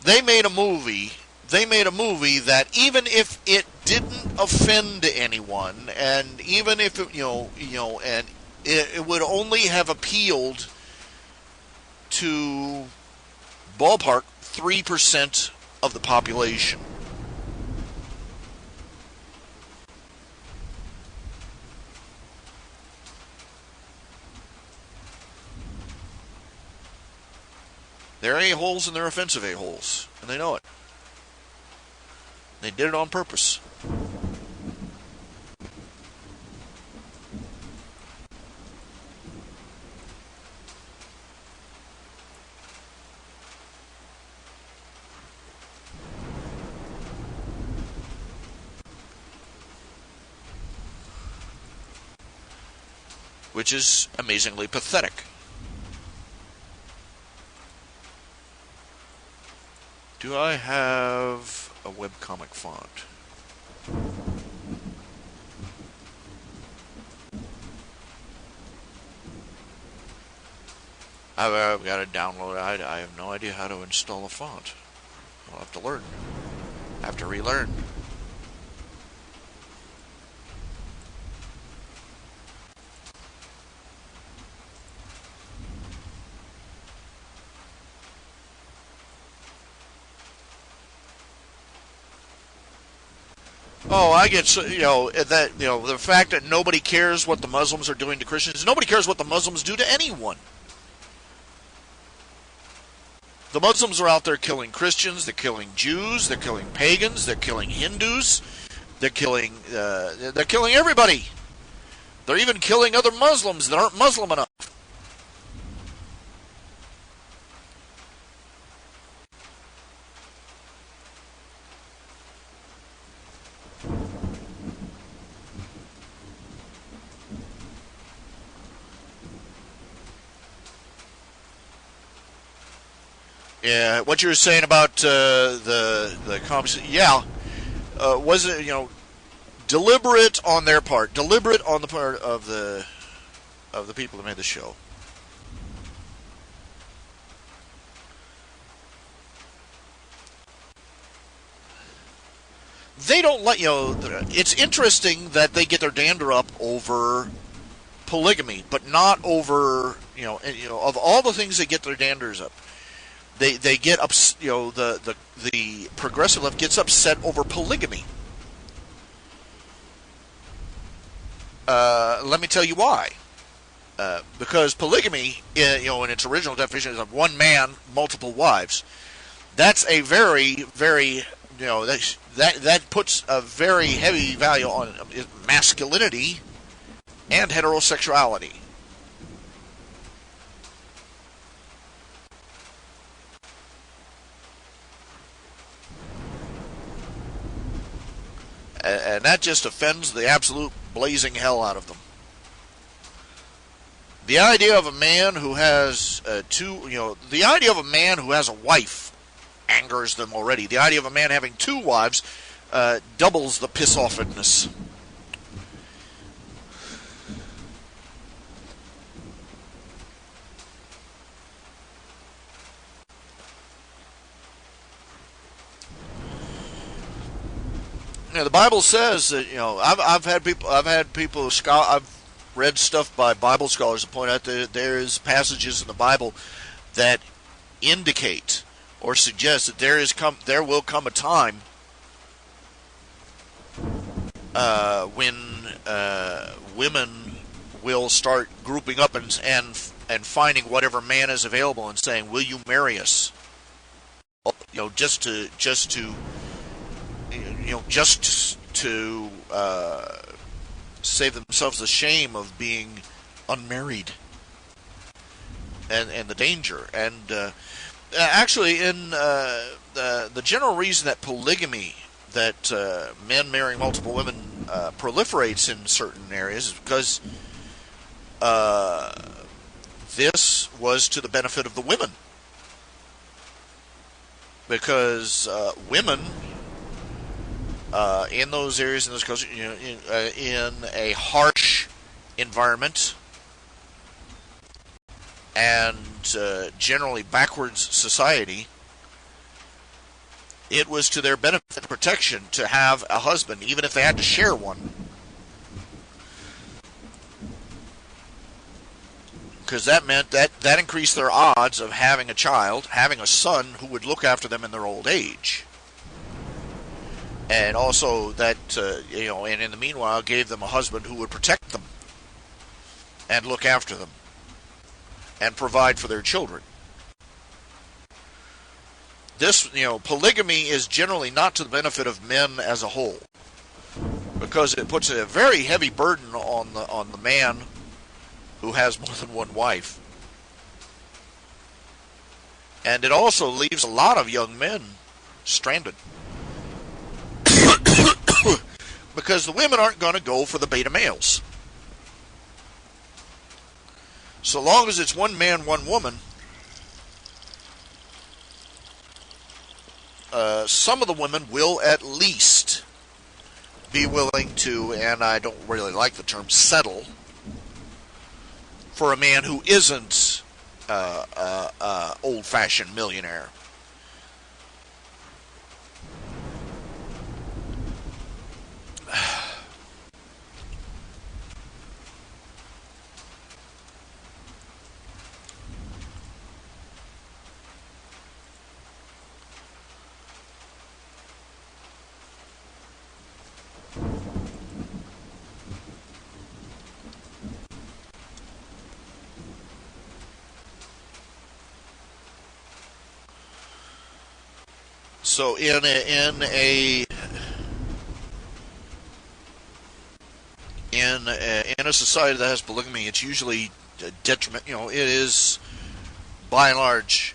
Speaker 1: They made a movie that even if it didn't offend anyone, and even if it, and it would only have appealed to ballpark 3% of the population. They're a-holes and they're offensive a-holes, and they know it. They did it on purpose. Which is amazingly pathetic. Do I have a webcomic font? I've got to download it. I have no idea how to install a font. I'll have to learn. I have to relearn. Oh, I get the fact that nobody cares what the Muslims are doing to Christians. Nobody cares what the Muslims do to anyone. The Muslims are out there killing Christians. They're killing Jews. They're killing pagans. They're killing Hindus. They're killing everybody. They're even killing other Muslims that aren't Muslim enough. Yeah, what you were saying about the comments, was it deliberate on their part, deliberate on the part of the people that made the show. They don't let it's interesting that they get their dander up over polygamy, but not over of all the things they get their danders up. They get up, the progressive left gets upset over polygamy. Let me tell you why. Because polygamy, in its original definition, is of one man, multiple wives. That's a very, very, that puts a very heavy value on masculinity and heterosexuality. And that just offends the absolute blazing hell out of them. The idea of a man who has the idea of a man who has a wife angers them already. The idea of a man having two wives doubles the piss-offedness. The Bible says that I've read stuff by Bible scholars that point out that there's passages in the Bible that indicate or suggest that there will come a time when women will start grouping up and finding whatever man is available and saying, "Will you marry us?" save themselves the shame of being unmarried and the danger. And actually, in the general reason that polygamy, that men marrying multiple women proliferates in certain areas, is because this was to the benefit of the women. Because women in those areas, in those cultures, in a harsh environment and generally backwards society, it was to their benefit and protection to have a husband, even if they had to share one. Because that meant that increased their odds of having a child, having a son who would look after them in their old age. And also that, and in the meanwhile, gave them a husband who would protect them and look after them and provide for their children. This, polygamy is generally not to the benefit of men as a whole, because it puts a very heavy burden on the man who has more than one wife. And it also leaves a lot of young men stranded. Because the women aren't going to go for the beta males. So long as it's one man, one woman, some of the women will at least be willing to, and I don't really like the term, settle for a man who isn't old-fashioned millionaire. So in a society that has polygamy, it's usually a detriment. It is, by and large,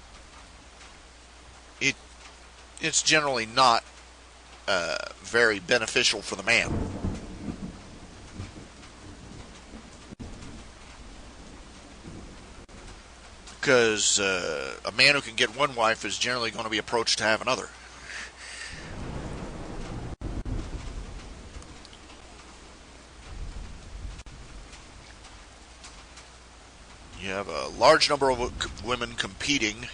Speaker 1: it's generally not very beneficial for the man. Because a man who can get one wife is generally going to be approached to have another. You have a large number of women competing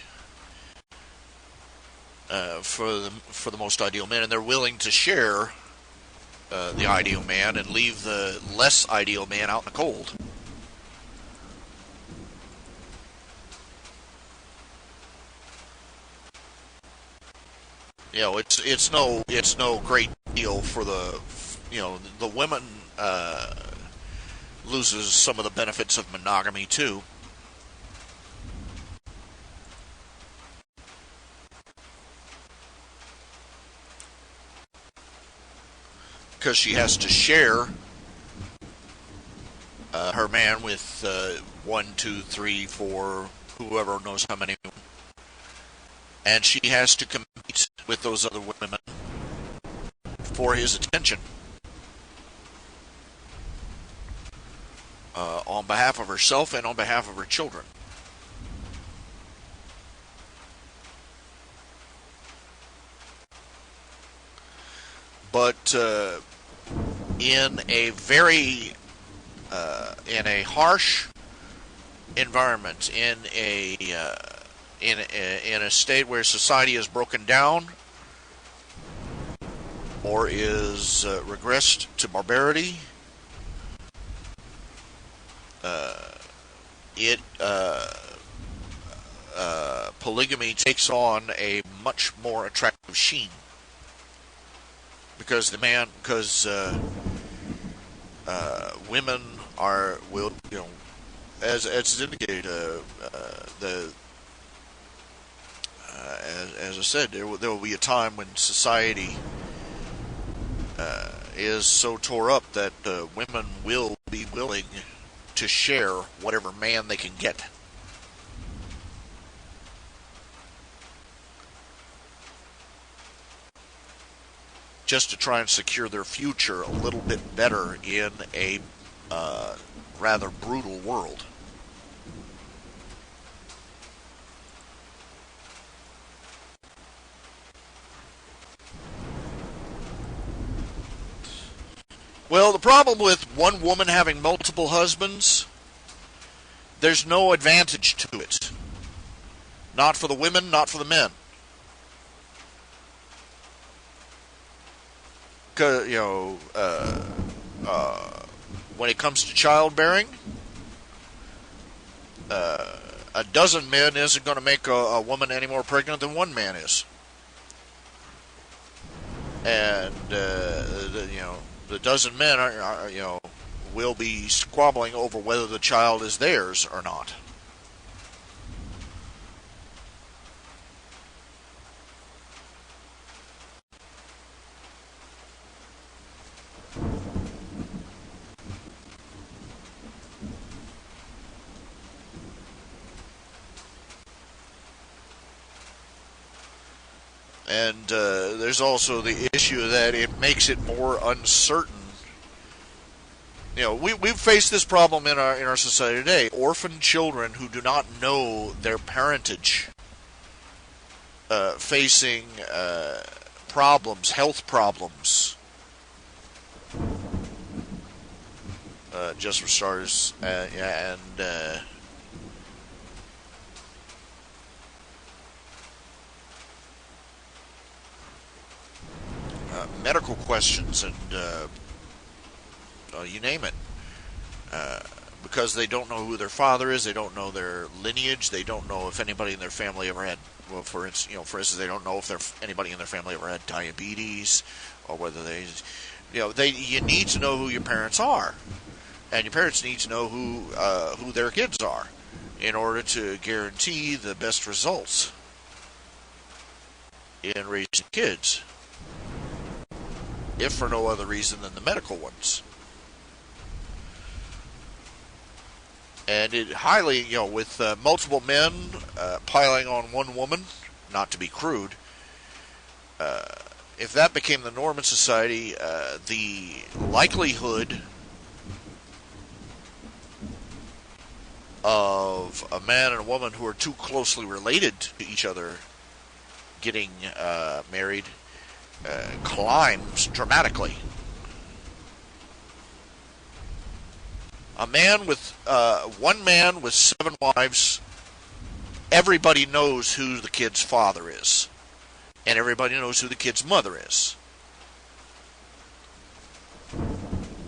Speaker 1: for the most ideal man, and they're willing to share the ideal man and leave the less ideal man out in the cold. It's no great deal for the women loses some of the benefits of monogamy too. Because she has to share her man with 1, 2, 3, 4, whoever knows how many. And she has to compete with those other women for his attention on behalf of herself and on behalf of her children. But in a harsh environment, in a state where society is broken down or is regressed to barbarity, polygamy takes on a much more attractive sheen. Because women will as is indicated, as I said, there will be a time when society is so tore up that women will be willing to share whatever man they can get. Just to try and secure their future a little bit better in a rather brutal world. Well, the problem with one woman having multiple husbands, there's no advantage to it. Not for the women, not for the men. Because, when it comes to childbearing, a dozen men isn't going to make a woman any more pregnant than one man is. And, the dozen men will be squabbling over whether the child is theirs or not. And there's also the issue that it makes it more uncertain. We've faced this problem in our society today. Orphan children who do not know their parentage, facing problems, health problems. Just for starters, medical questions and you name it. Because they don't know who their father is, they don't know their lineage, they don't know if anybody in their family ever had. Well, for instance, they don't know if anybody in their family ever had diabetes, or whether you need to know who your parents are, and your parents need to know who their kids are, in order to guarantee the best results in raising kids, if for no other reason than the medical ones. And it highly, with multiple men piling on one woman, not to be crude, if that became the norm in society, the likelihood of a man and a woman who are too closely related to each other getting married climbs dramatically. One man with 7 wives, everybody knows who the kid's father is, and everybody knows who the kid's mother is.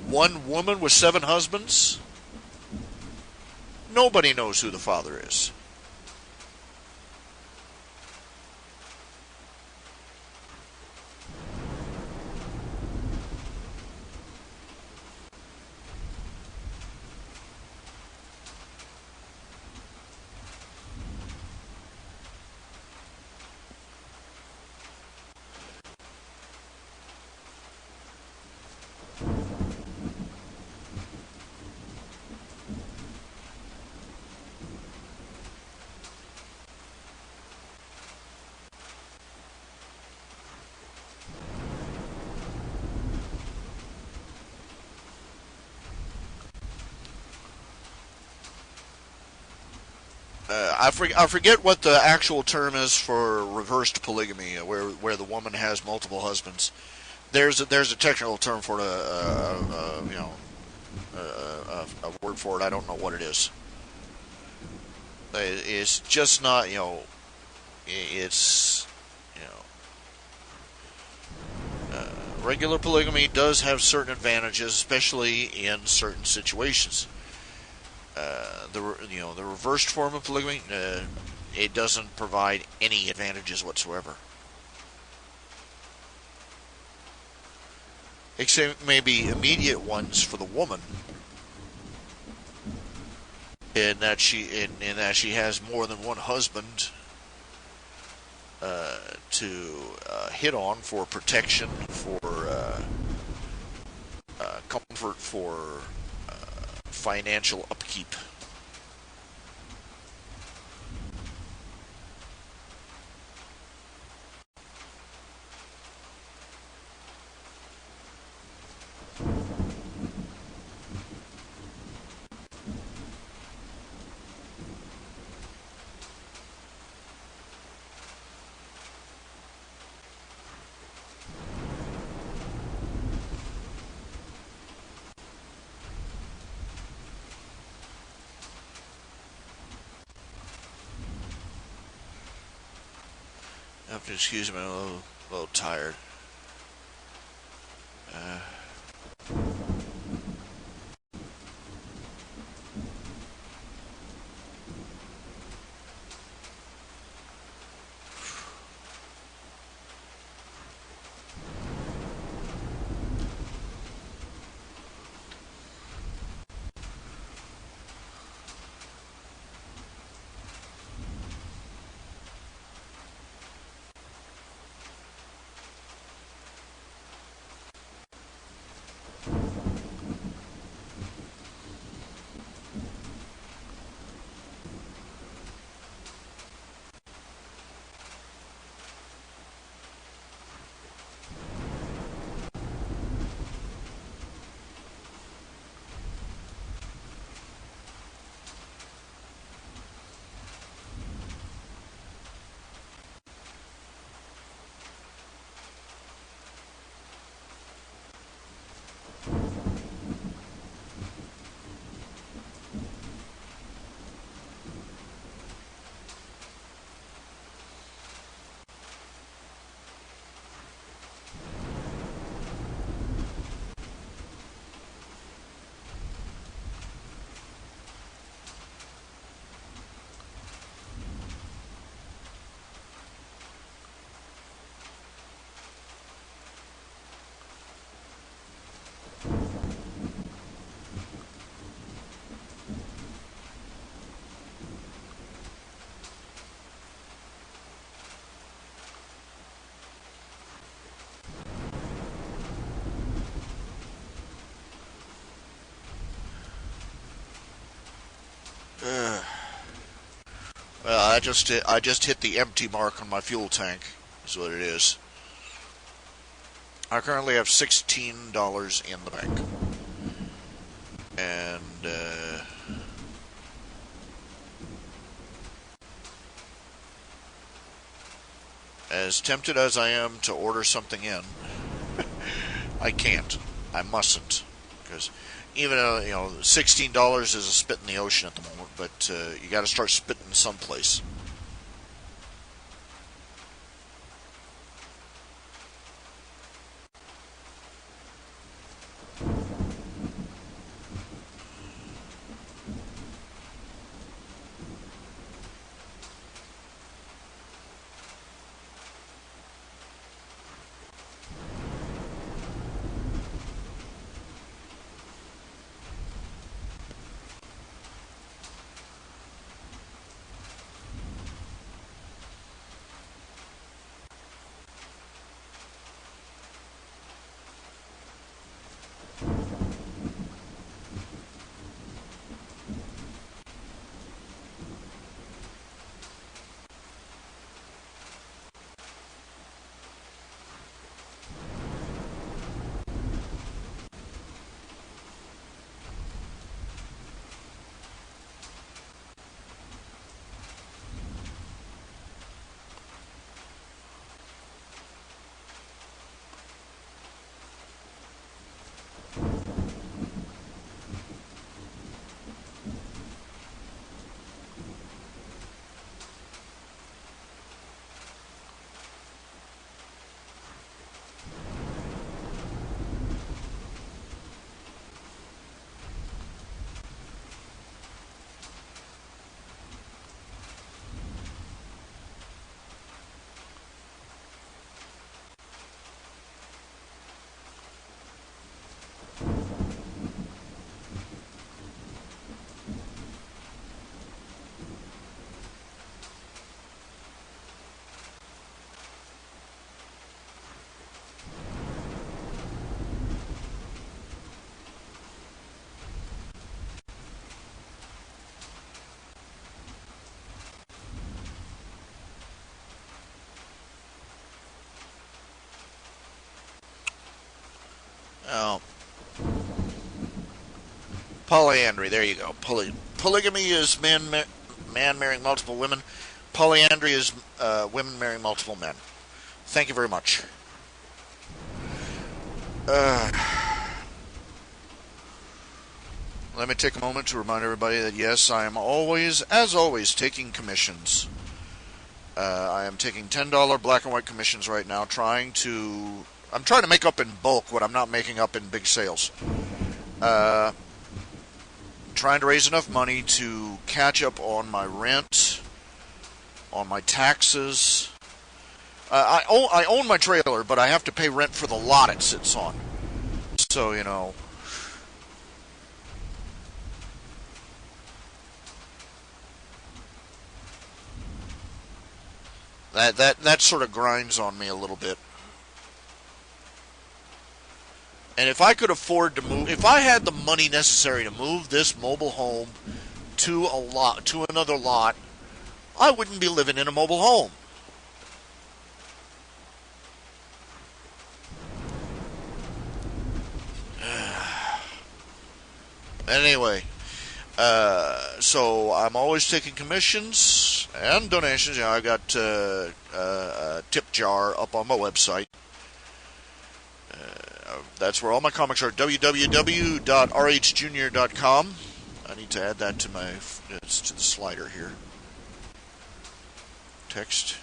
Speaker 1: One woman with 7 husbands, nobody knows who the father is. I forget what the actual term is for reversed polygamy, where the woman has multiple husbands. There's a technical term for it, a word for it. I don't know what it is. It's just not, it's, regular polygamy does have certain advantages, especially in certain situations. The reversed form of polygamy, it doesn't provide any advantages whatsoever, except maybe immediate ones for the woman, in that she has more than one husband, hit on for protection, for comfort, for financial upkeep. I have to excuse me, I'm a little tired. Uh, uh, well, I just hit the empty mark on my fuel tank. Is what it is. I currently have $16 in the bank, and as tempted as I am to order something in, I can't. I mustn't, because even though $16 is a spit in the ocean at the moment, but you got to start spitting someplace. Oh, polyandry. There you go. Polygamy is man marrying multiple women. Polyandry is women marrying multiple men. Thank you very much. Uh, Let me take a moment to remind everybody that yes, I am always, as always, taking commissions. I am taking $10 black and white commissions right now, I'm trying to make up in bulk what I'm not making up in big sales. Uh, Trying to raise enough money to catch up on my rent, on my taxes. I own my trailer, but I have to pay rent for the lot it sits on. So, that sort of grinds on me a little bit. And if I could afford to move, if I had the money necessary to move this mobile home to another lot, I wouldn't be living in a mobile home. Anyway, so I'm always taking commissions and donations. I've got a tip jar up on my website. That's where all my comics are. www.rhjunior.com. I need to add that to to the slider here. Text.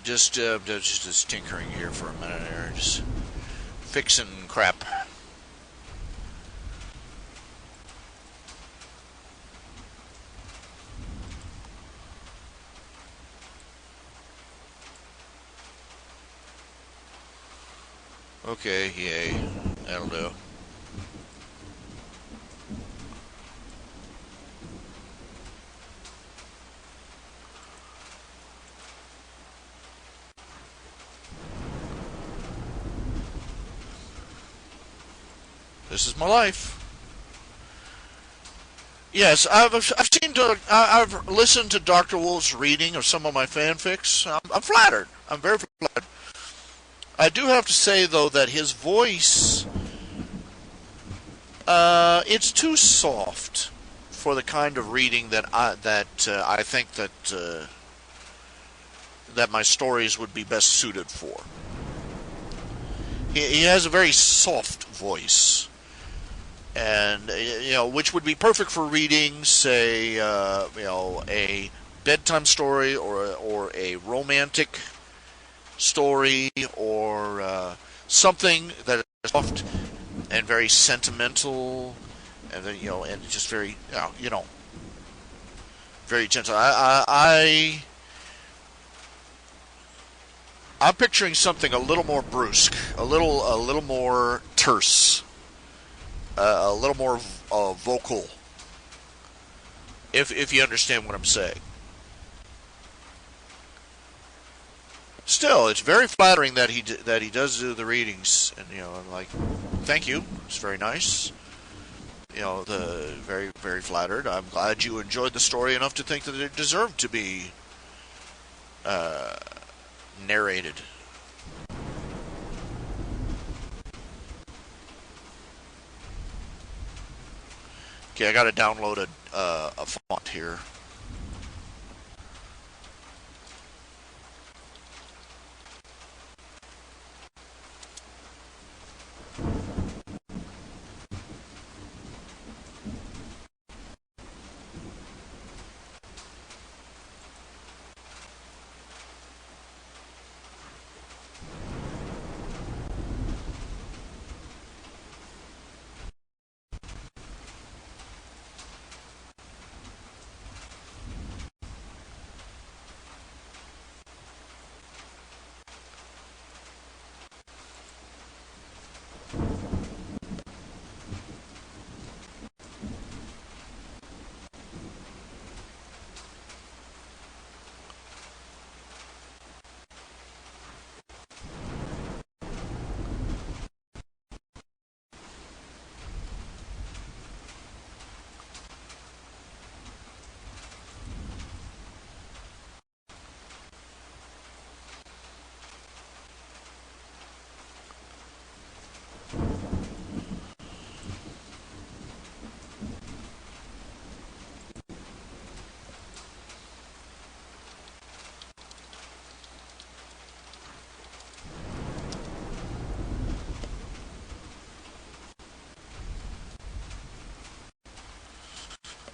Speaker 1: Just tinkering here for a minute here, just fixing crap. Okay, yay. That'll do. This is my life. Yes, I've seen I've listened to Dr. Wolf's reading of some of my fanfics. I'm flattered. I'm very flattered. I do have to say though that his voice, it's too soft for the kind of reading I think that my stories would be best suited for. He has a very soft voice, and which would be perfect for reading, say, a bedtime story or a romantic story or something that is soft and very sentimental, and then and just very very gentle. I'm picturing something a little more brusque, a little more terse, a little more vocal. If you understand what I'm saying. Still, it's very flattering that he does do the readings, and I'm like, thank you. It's very nice. The very very flattered. I'm glad you enjoyed the story enough to think that it deserved to be uh, narrated. Okay, I got to download a font here.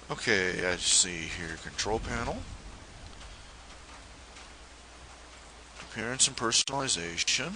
Speaker 1: Okay, I see here. Control panel, appearance and personalization.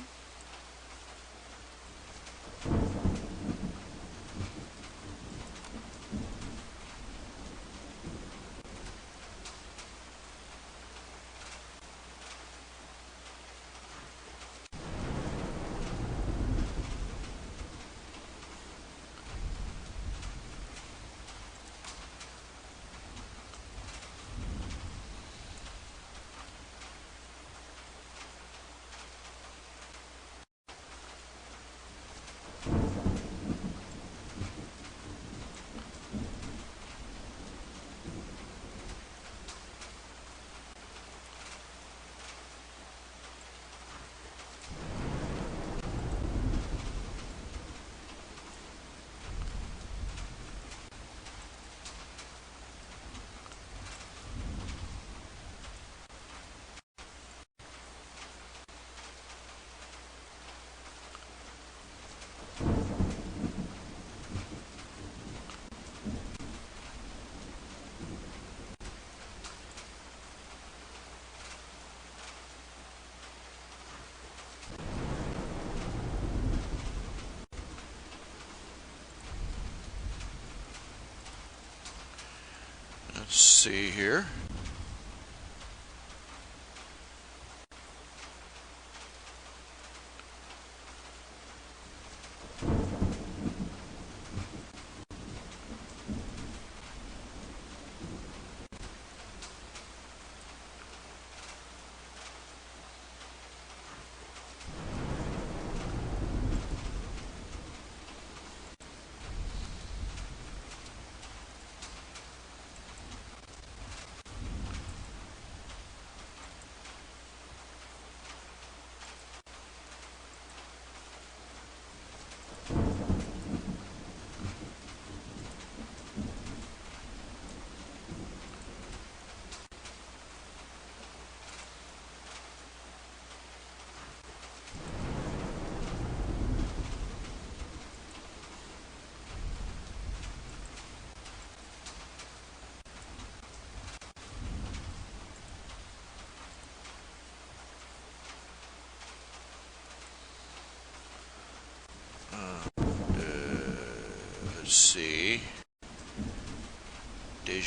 Speaker 1: Let's see here.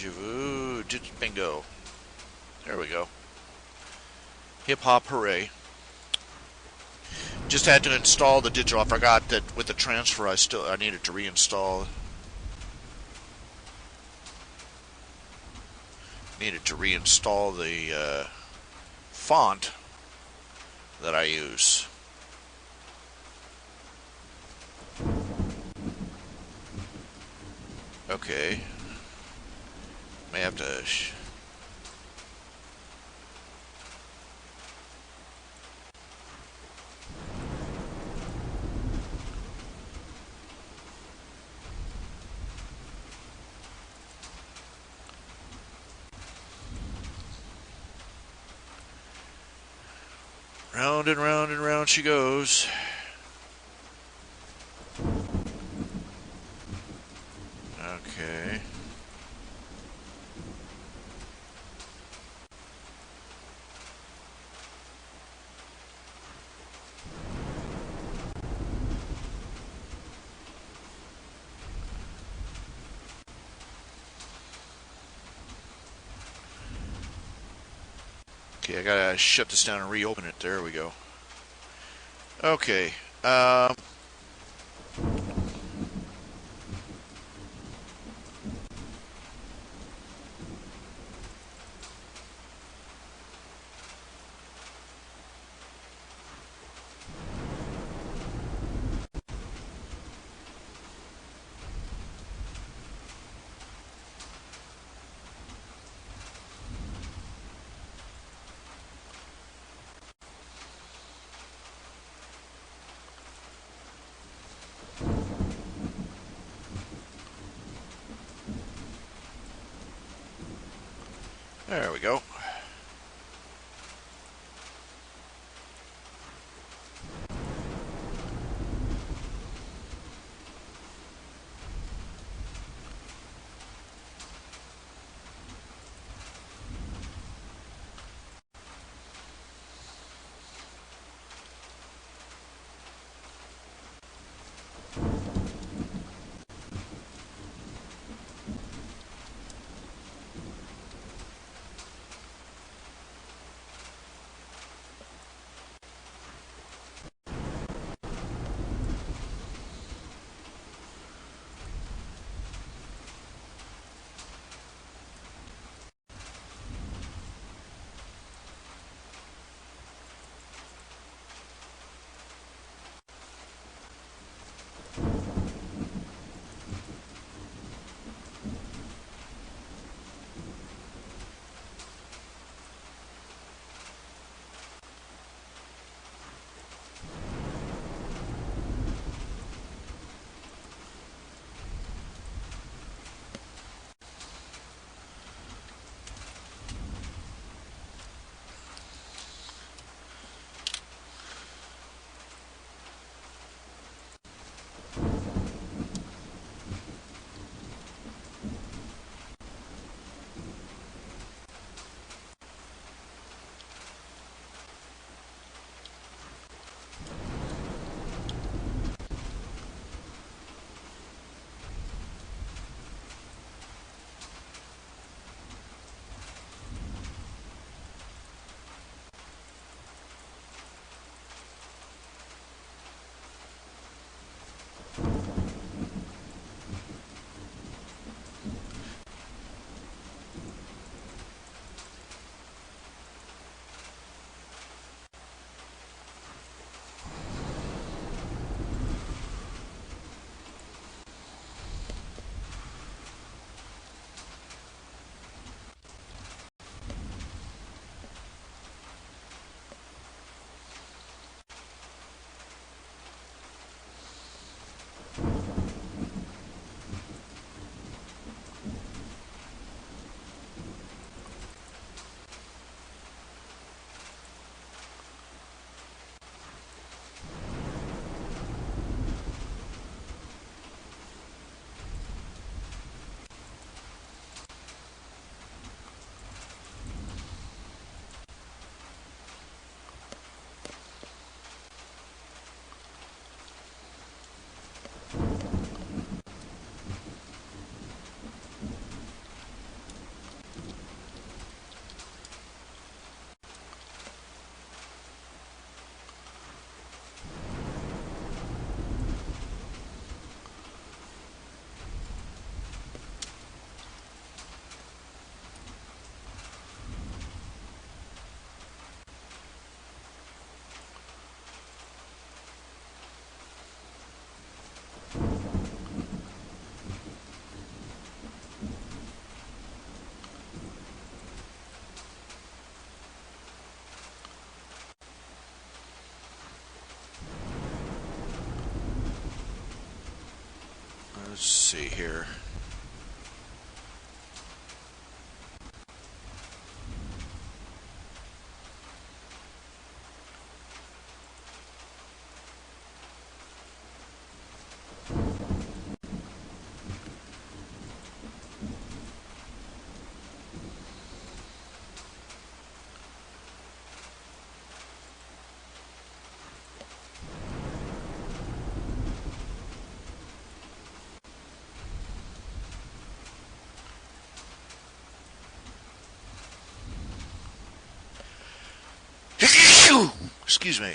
Speaker 1: Deja vu. Bingo. There we go. Hip hop hooray. Just had to install the digital. I forgot that with the transfer I needed to reinstall. Needed to reinstall the font that I use. Okay. May have to. Round and round she goes. Okay. Okay, I gotta shut this down and reopen it. There we go. Okay. There we go. see here. Excuse me.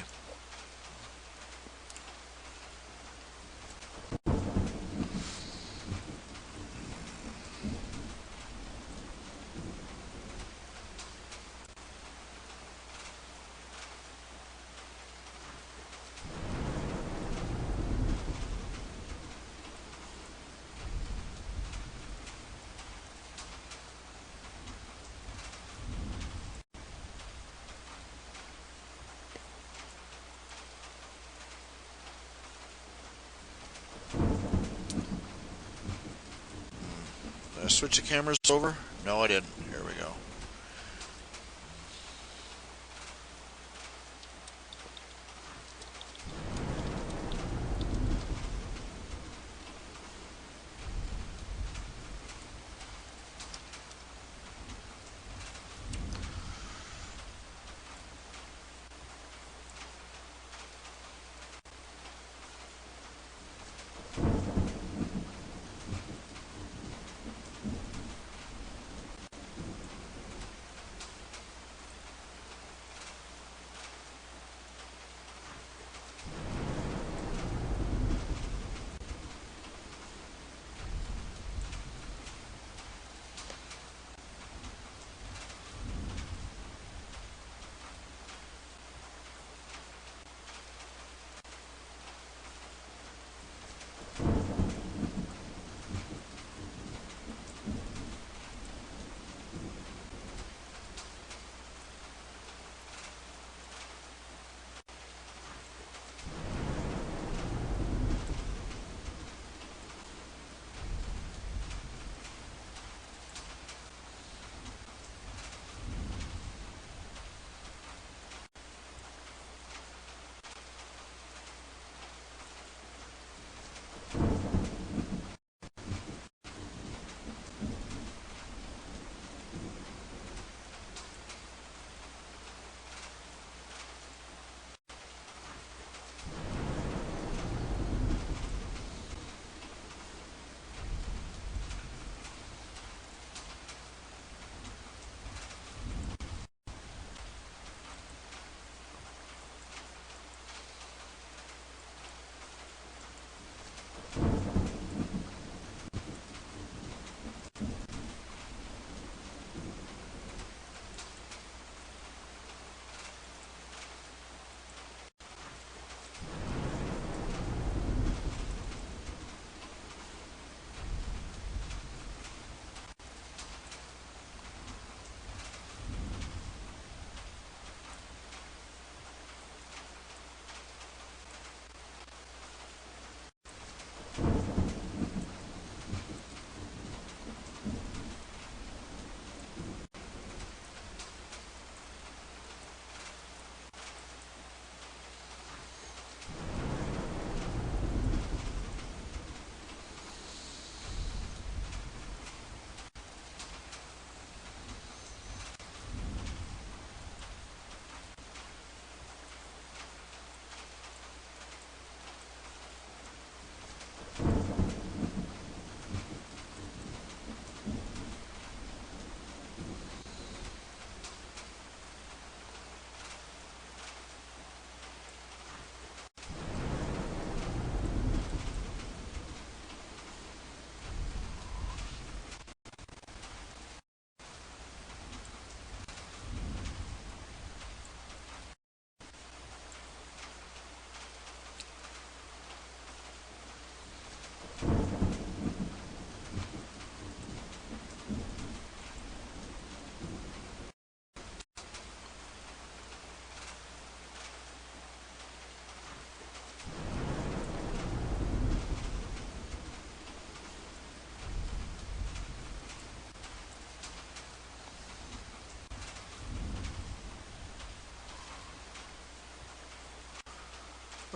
Speaker 1: Did I switch the cameras over? No, I didn't. Here we go.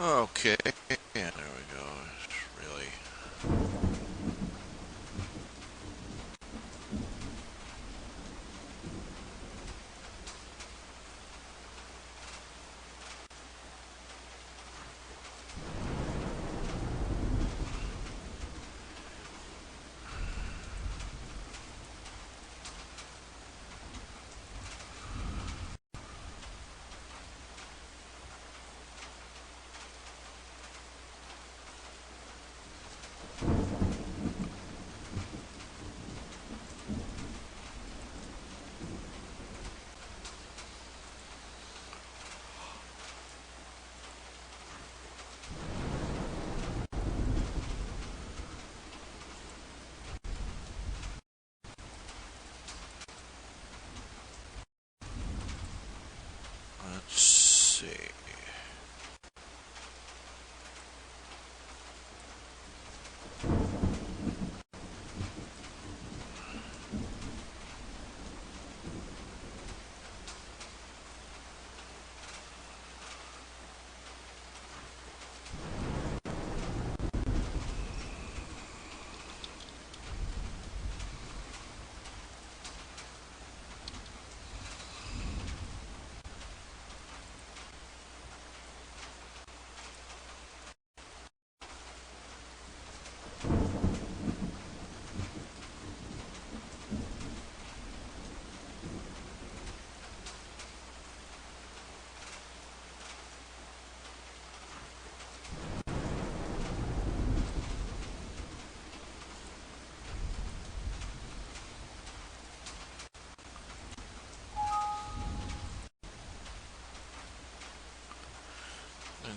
Speaker 1: Okay, yeah, there we go. Really. Let's see.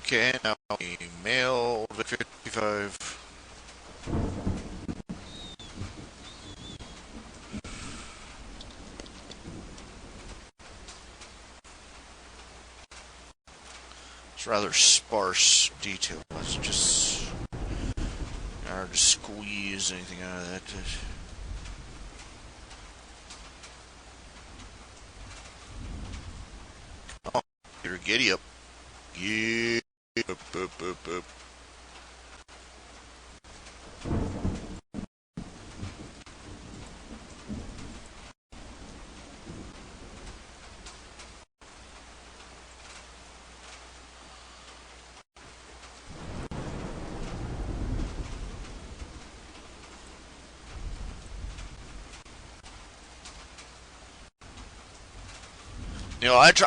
Speaker 1: Okay, now male 55. It's rather sparse detail. Let's just hard to squeeze anything out of that. Oh, you're giddy up. Yeah. Up.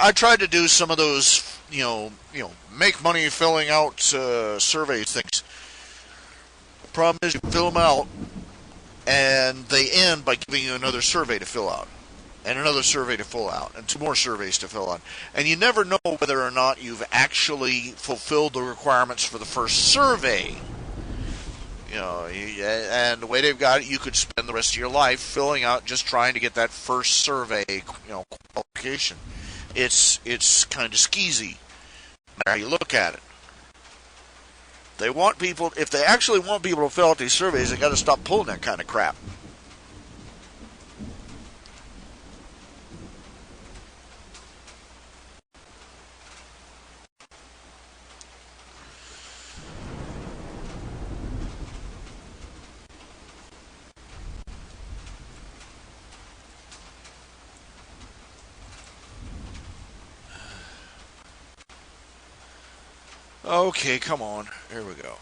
Speaker 1: I tried to do some of those, make money filling out survey things. The problem is you fill them out, and they end by giving you another survey to fill out, and another survey to fill out, and two more surveys to fill out. And you never know whether or not you've actually fulfilled the requirements for the first survey. And the way they've got it, you could spend the rest of your life filling out just trying to get that first survey, qualification. It's kind of skeezy. No matter how you look at it. They want people. If they actually want people to fill out these surveys, they got to stop pulling that kind of crap. Okay, come on. Here we go.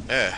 Speaker 1: Eh.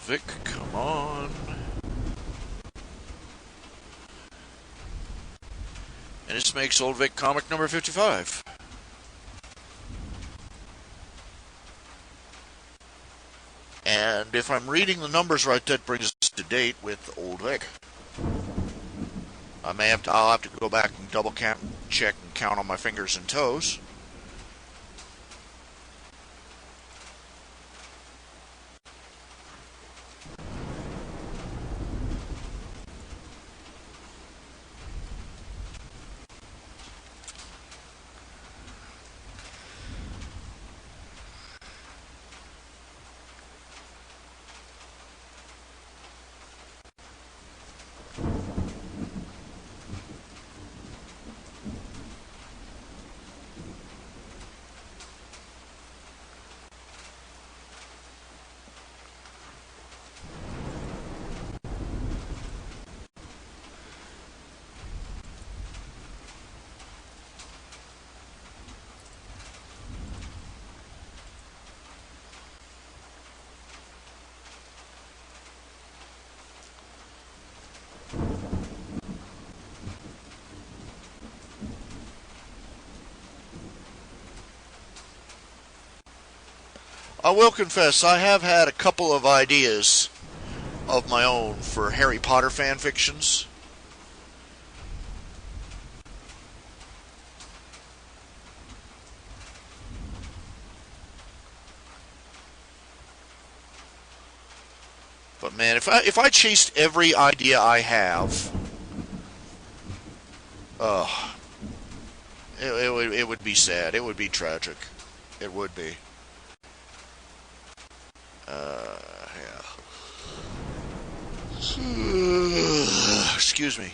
Speaker 1: Vic, come on. And this makes Old Vic comic number 55. And if I'm reading the numbers right, that brings us to date with Old Vic. I'll have to go back and double check and count on my fingers and toes. I will confess, I have had a couple of ideas of my own for Harry Potter fan fictions. But man, if I chased every idea I have, uh, it would be sad. It would be tragic. It would be. Yeah. Excuse me.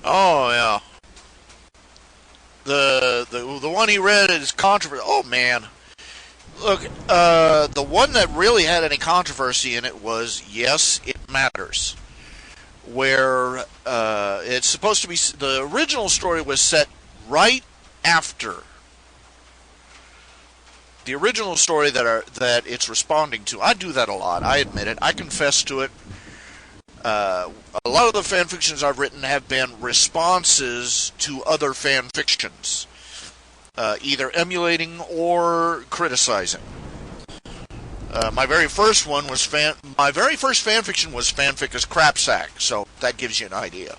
Speaker 1: Oh yeah, the one he read is controversial. Oh man, look, the one that really had any controversy in it was "Yes, It Matters," where it's supposed to be. The original story was set right after the original story that it's responding to. I do that a lot. I admit it. I confess to it. A lot of the fan fictions I've written have been responses to other fan fictions, either emulating or criticizing. My very first fan fiction was fanfic as Crapsack, so that gives you an idea.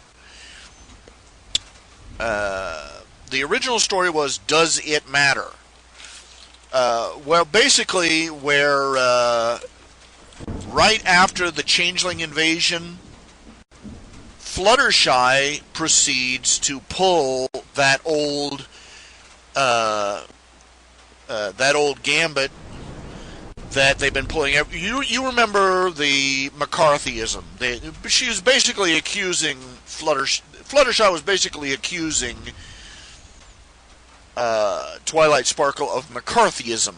Speaker 1: The original story was "Does It Matter?" Well, basically, where right after the Changeling invasion, Fluttershy proceeds to pull that old gambit that they've been pulling. You remember the McCarthyism? She was basically accusing Fluttershy was basically accusing Twilight Sparkle of McCarthyism.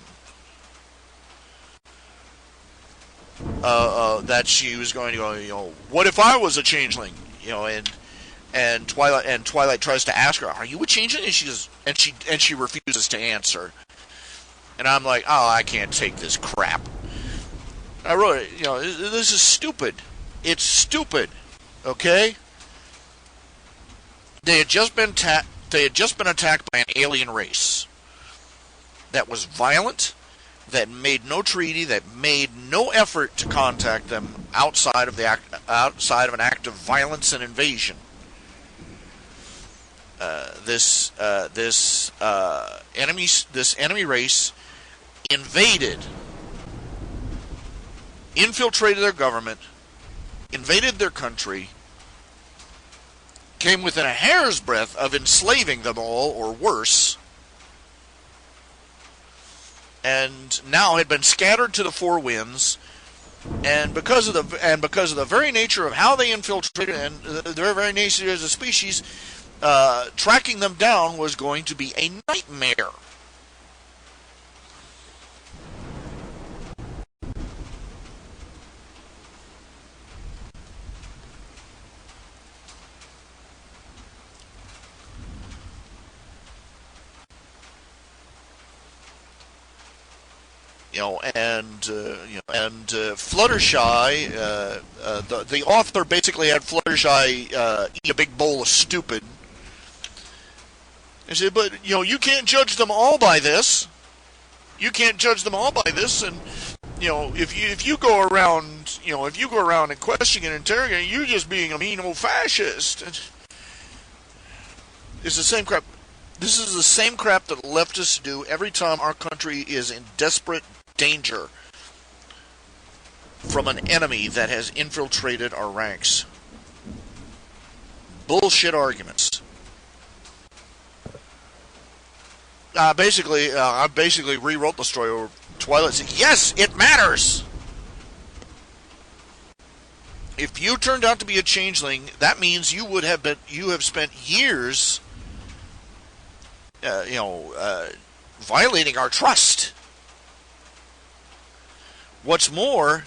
Speaker 1: That she was going to go, what if I was a changeling? And Twilight tries to ask her, "Are you a changeling?" And she refuses to answer. And I'm like, oh, I can't take this crap. I wrote it. This is stupid. It's stupid. Okay. They had just been attacked by an alien race that was violent, that made no treaty, that made no effort to contact them outside of an act of violence and invasion. This enemy race infiltrated their government, invaded their country, came within a hair's breadth of enslaving them all, or worse, and now had been scattered to the four winds. And because of the very nature of how they infiltrated and the very nature as a species, tracking them down was going to be a nightmare. Fluttershy, the author basically had Fluttershy eat a big bowl of stupid. He said, but you can't judge them all by this. You can't judge them all by this, and if you go around and question and interrogate, you're just being a mean old fascist. It's the same crap. This is the same crap that leftists do every time our country is in desperate danger from an enemy that has infiltrated our ranks. Bullshit arguments. I basically rewrote the story where Twilight said, "Yes, it matters." If you turned out to be a changeling, that means you have spent years, violating our trust. What's more,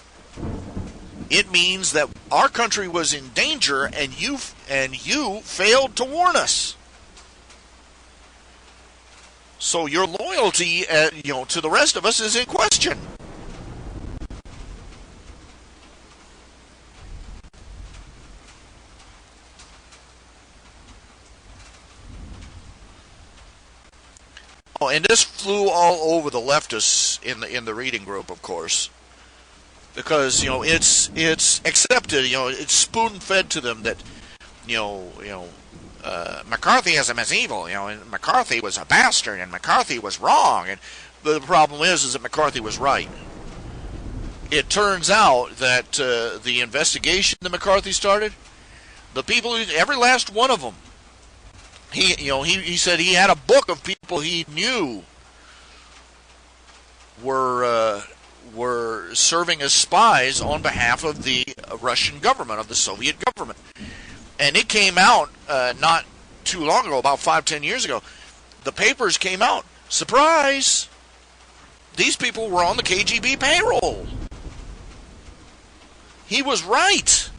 Speaker 1: it means that our country was in danger, and you failed to warn us. So your loyalty, to the rest of us is in question. Oh, and this flew all over the leftists in the reading group, of course, because it's accepted. It's spoon fed to them that McCarthyism is evil. And McCarthy was a bastard, and McCarthy was wrong. And the problem is that McCarthy was right. It turns out that the investigation that McCarthy started, the people, every last one of them, he said he had a book of people he knew were serving as spies on behalf of the Russian government, of the Soviet government. And it came out not too long ago, about 5-10 years ago. The papers came out. Surprise! These people were on the KGB payroll. He was right.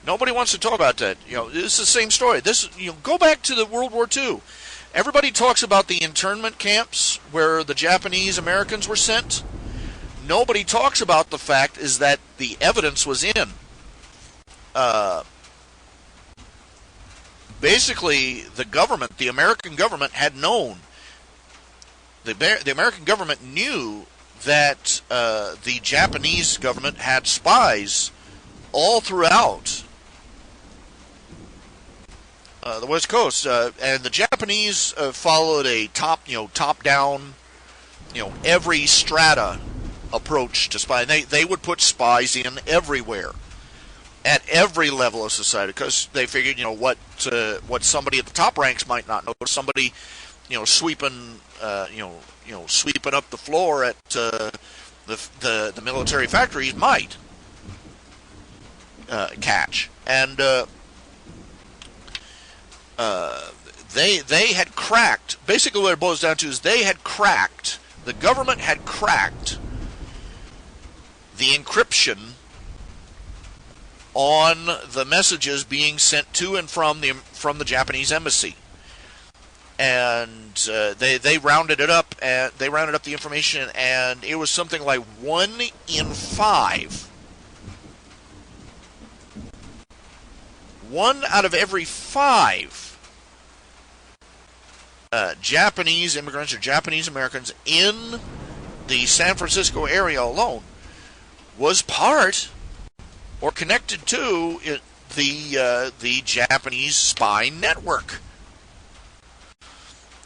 Speaker 1: Nobody wants to talk about that. It's the same story. Go back to the World War II. Everybody talks about the internment camps where the Japanese Americans were sent. Nobody talks about the fact is that the evidence was in. Basically, the American government had known. The American government knew that the Japanese government had spies all throughout the West Coast, and the Japanese followed a top-down, every strata approach to spying. They would put spies in everywhere, at every level of society, because they figured, what somebody at the top ranks might not know, somebody, sweeping up the floor at the military factories might catch, and they had cracked. Basically, what it boils down to is the government had cracked the encryption on the messages being sent to and from the Japanese embassy, and they rounded it up, and they rounded up the information, and it was something like 1 in 5. 1 out of every 5 Japanese immigrants or Japanese Americans in the San Francisco area alone was part or connected to the Japanese spy network.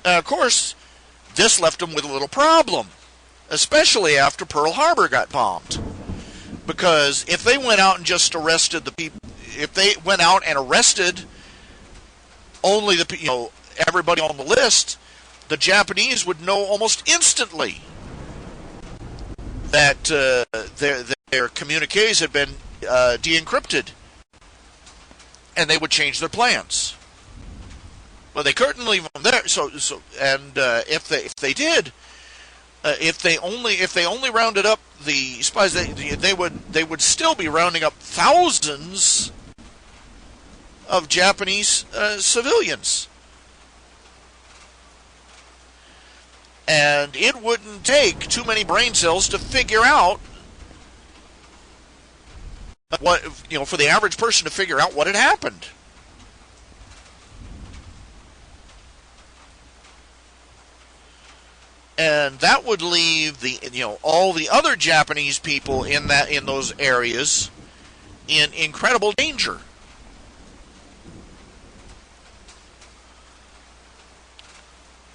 Speaker 1: Of course, this left them with a little problem, especially after Pearl Harbor got bombed, because if they went out and just arrested the people, if they went out and arrested only everybody on the list, the Japanese would know almost instantly that their communiques had been de-encrypted, and they would change their plans. Well, they couldn't leave them there. If they only rounded up the spies, they would still be rounding up thousands of Japanese civilians. And it wouldn't take too many brain cells to figure out for the average person to figure out what had happened. And that would leave all the other Japanese people in those areas in incredible danger.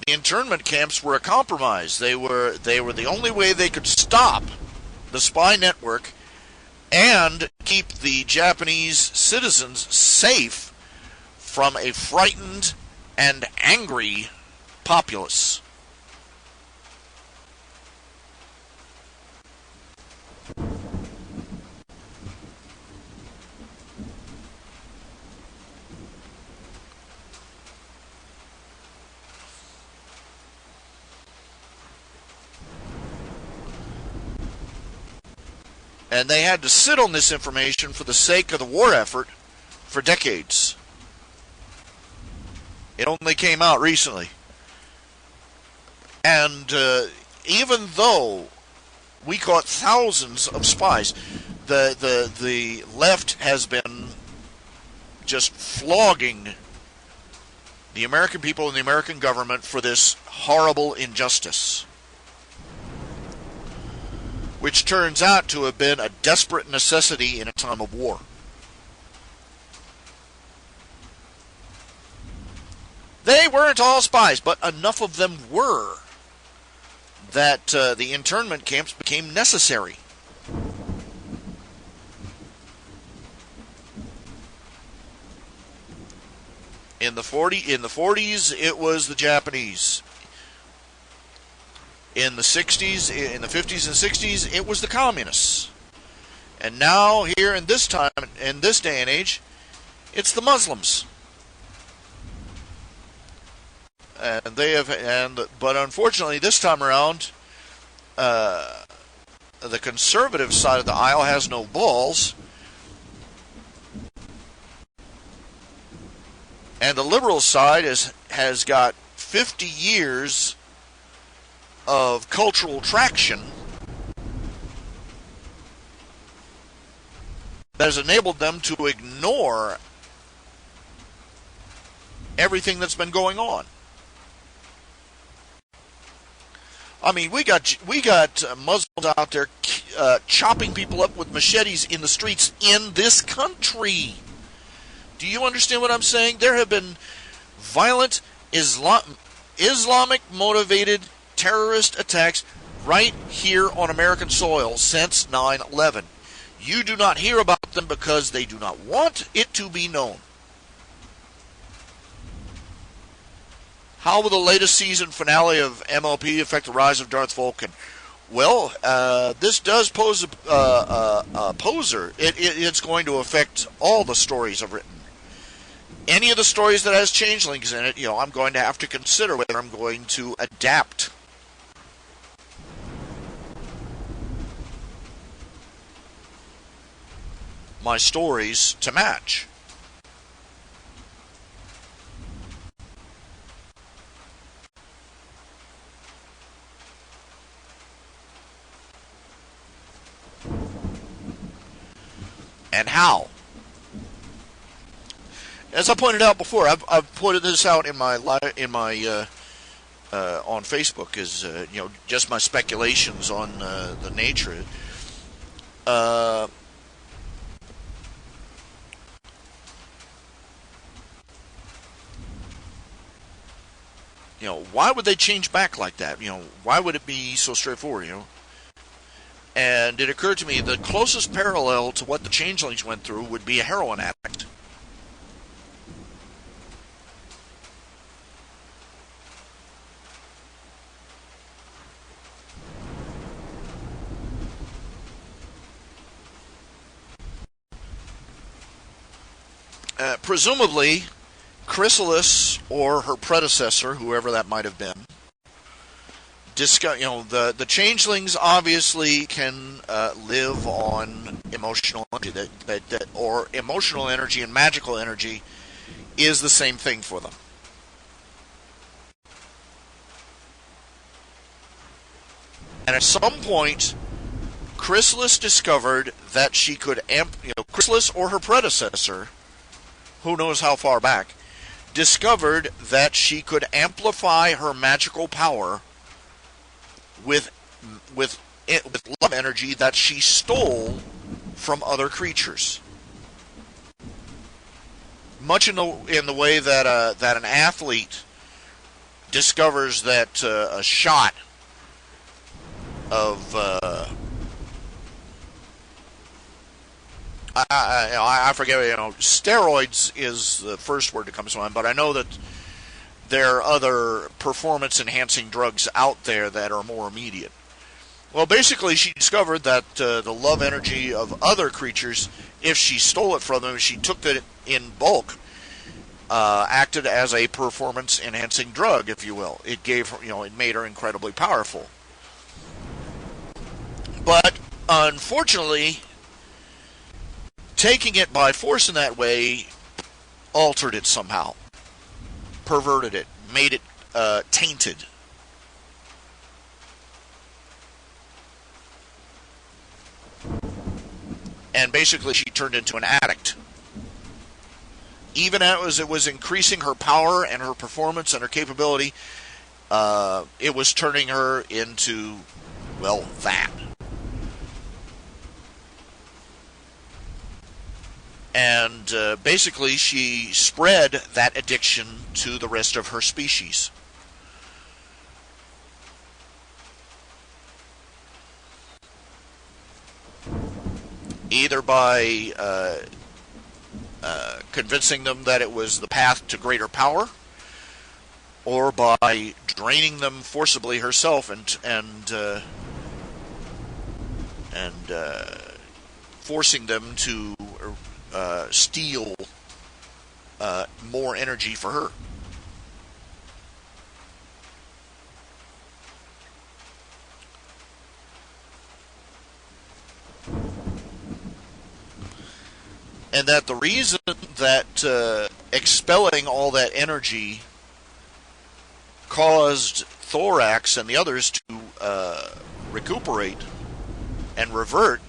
Speaker 1: The internment camps were a compromise. They were the only way they could stop the spy network and keep the Japanese citizens safe from a frightened and angry populace. And they had to sit on this information for the sake of the war effort for decades. It only came out recently. And even though we caught thousands of spies, the left has been just flogging the American people and the American government for this horrible injustice, which turns out to have been a desperate necessity in a time of war. They weren't all spies, but enough of them were that the internment camps became necessary. In the 40s, it was the Japanese. In the 60s, in the 50s and 60s, it was the communists. And now, here in this time, in this day and age, it's the Muslims. And but unfortunately, this time around, the conservative side of the aisle has no balls, and the liberal side has got 50 years of cultural traction that has enabled them to ignore everything that's been going on. I mean, we got Muslims out there chopping people up with machetes in the streets in this country. Do you understand what I'm saying? There have been violent Islamic-motivated terrorist attacks right here on American soil since 9/11. You do not hear about them because they do not want it to be known. How will the latest season finale of MLP affect the rise of Darth Vulcan? Well, this does pose a poser. It's going to affect all the stories I've written. Any of the stories that has changelings in it, I'm going to have to consider whether I'm going to adapt my stories to match. And how? As I pointed out before, I've pointed this out in my on Facebook as just my speculations on the nature. Why would they change back like that? Why would it be so straightforward? And it occurred to me the closest parallel to what the changelings went through would be a heroin addict. Presumably, Chrysalis or her predecessor, whoever that might have been, the changelings obviously can live on emotional energy, or emotional energy and magical energy is the same thing for them. And at some point, Chrysalis discovered that she could Chrysalis or her predecessor, who knows how far back, discovered that she could amplify her magical power with love energy that she stole from other creatures. Much in the way that an athlete discovers that a shot of I forget, steroids is the first word that comes to mind, but I know that there are other performance-enhancing drugs out there that are more immediate. Well, basically, she discovered that the love energy of other creatures, if she stole it from them, if she took it in bulk, acted as a performance-enhancing drug, if you will. It gave her, it made her incredibly powerful. But unfortunately, taking it by force in that way altered it somehow, perverted it, made it tainted. And basically she turned into an addict. Even as it was increasing her power and her performance and her capability, it was turning her into, that. And basically she spread that addiction to the rest of her species. Either by convincing them that it was the path to greater power, or by draining them forcibly herself and forcing them to steal more energy for her. And that the reason that expelling all that energy caused Thorax and the others to recuperate and revert,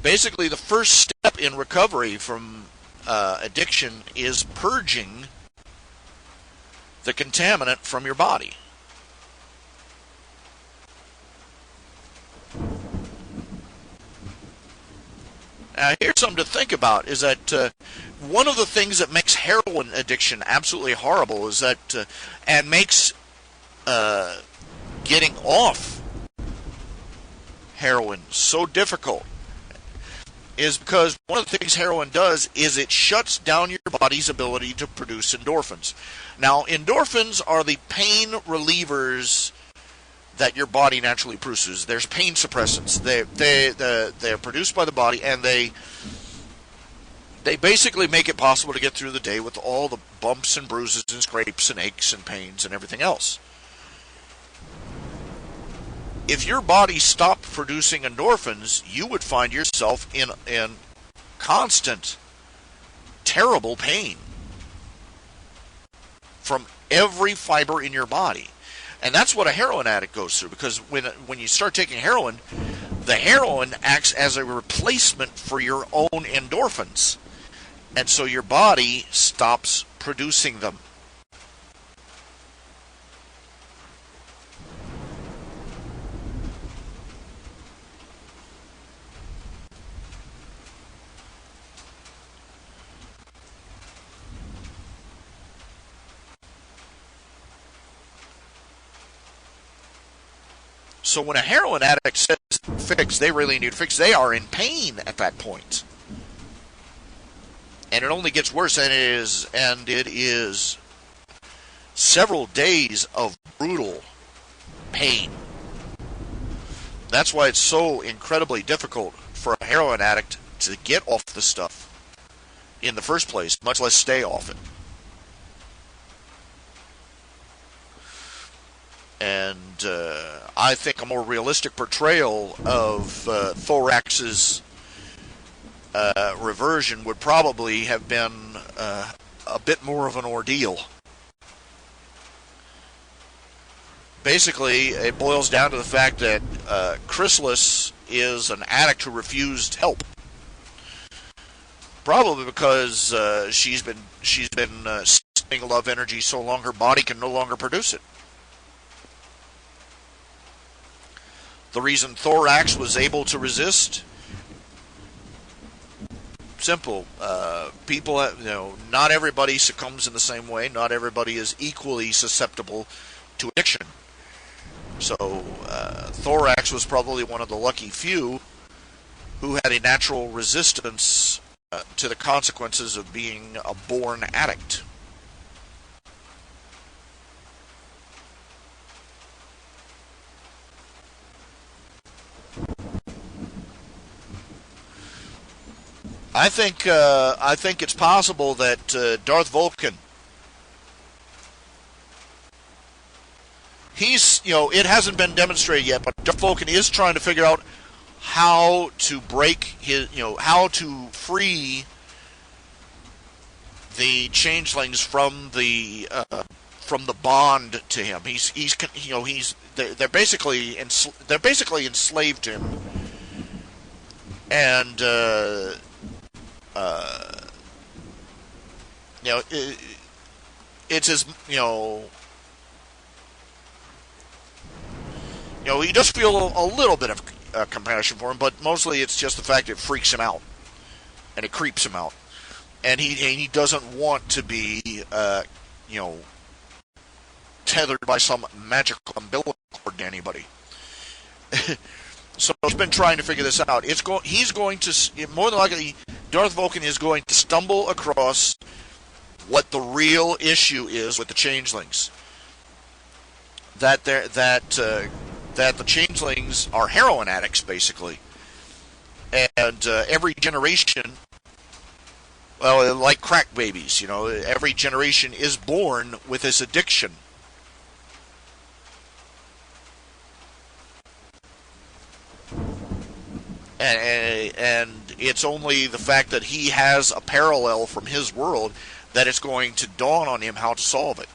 Speaker 1: basically the first step in recovery from addiction is purging the contaminant from your body. Now, here's something to think about, is that one of the things that makes heroin addiction absolutely horrible is that, and makes getting off heroin so difficult, is because one of the things heroin does is it shuts down your body's ability to produce endorphins. Now, endorphins are the pain relievers that your body naturally produces. There's pain suppressants. They're produced by the body, and they basically make it possible to get through the day with all the bumps and bruises and scrapes and aches and pains and everything else. If your body stopped producing endorphins, you would find yourself in constant, terrible pain from every fiber in your body. And that's what a heroin addict goes through, because when you start taking heroin, the heroin acts as a replacement for your own endorphins. And so your body stops producing them. So when a heroin addict says fix, they really need fix. They are in pain at that point. And it only gets worse, and it is several days of brutal pain. That's why it's so incredibly difficult for a heroin addict to get off the stuff in the first place, much less stay off it. And I think a more realistic portrayal of Thorax's reversion would probably have been a bit more of an ordeal. Basically, it boils down to the fact that Chrysalis is an addict who refused help. Probably because she's been spending love energy so long her body can no longer produce it. The reason Thorax was able to resist? Simple. People, not everybody succumbs in the same way. Not everybody is equally susceptible to addiction. So, Thorax was probably one of the lucky few who had a natural resistance to the consequences of being a born addict. I think it's possible that Darth Vulcan, it hasn't been demonstrated yet, but Darth Vulcan is trying to figure out how to break how to free the changelings from the bond to him. They're basically enslaved him, and it's his, he does feel a little bit of compassion for him, but mostly it's just the fact it freaks him out and it creeps him out, and he doesn't want to be tethered by some magical umbilical cord to anybody. So he's been trying to figure this out. He's going to, more than likely, Darth Vulcan is going to stumble across what the real issue is with the changelings. That the changelings are heroin addicts, basically, and every generation, well, like crack babies, every generation is born with this addiction. And it's only the fact that he has a parallel from his world that it's going to dawn on him how to solve it.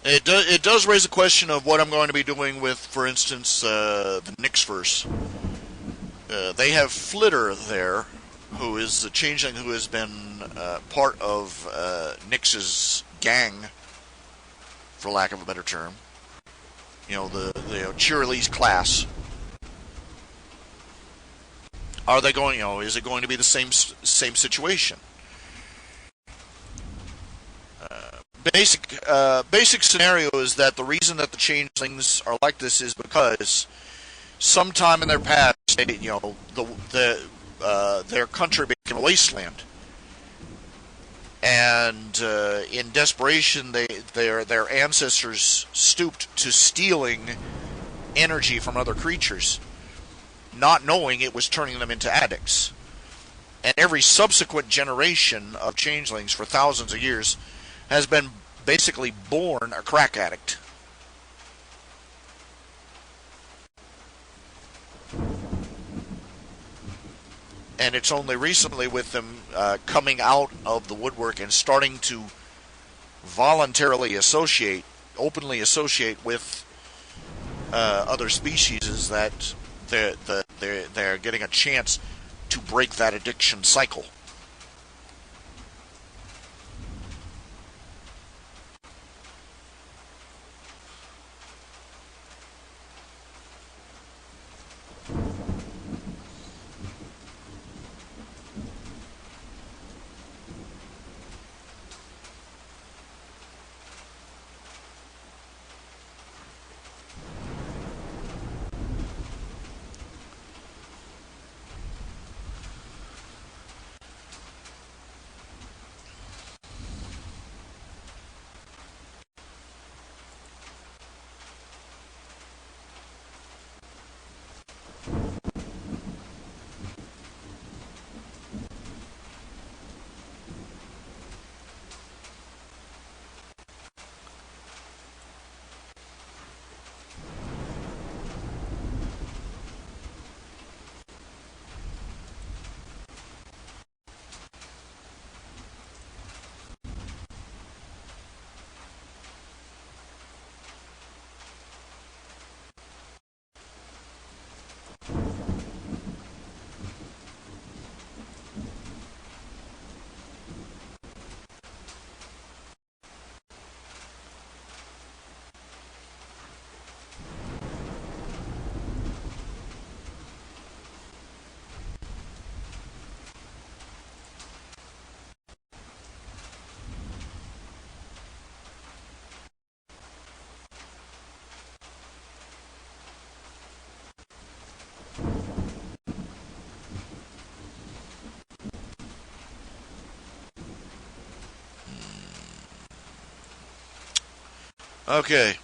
Speaker 1: It does raise a question of what I'm going to be doing with, for instance, the Nyx verse. They have Flitter there, who is the changeling who has been part of Nyx's gang, for lack of a better term. The Cheerilee's class. Are they going? Is it going to be the same situation? Basic scenario is that the reason that the changelings are like this is because sometime in their past, their country became a wasteland, and in desperation, their ancestors stooped to stealing energy from other creatures, not knowing it was turning them into addicts. And every subsequent generation of changelings for thousands of years has been basically born a crack addict. And it's only recently, with them coming out of the woodwork and starting to voluntarily openly associate with other species, is that they're getting a chance to break that addiction cycle. Okay.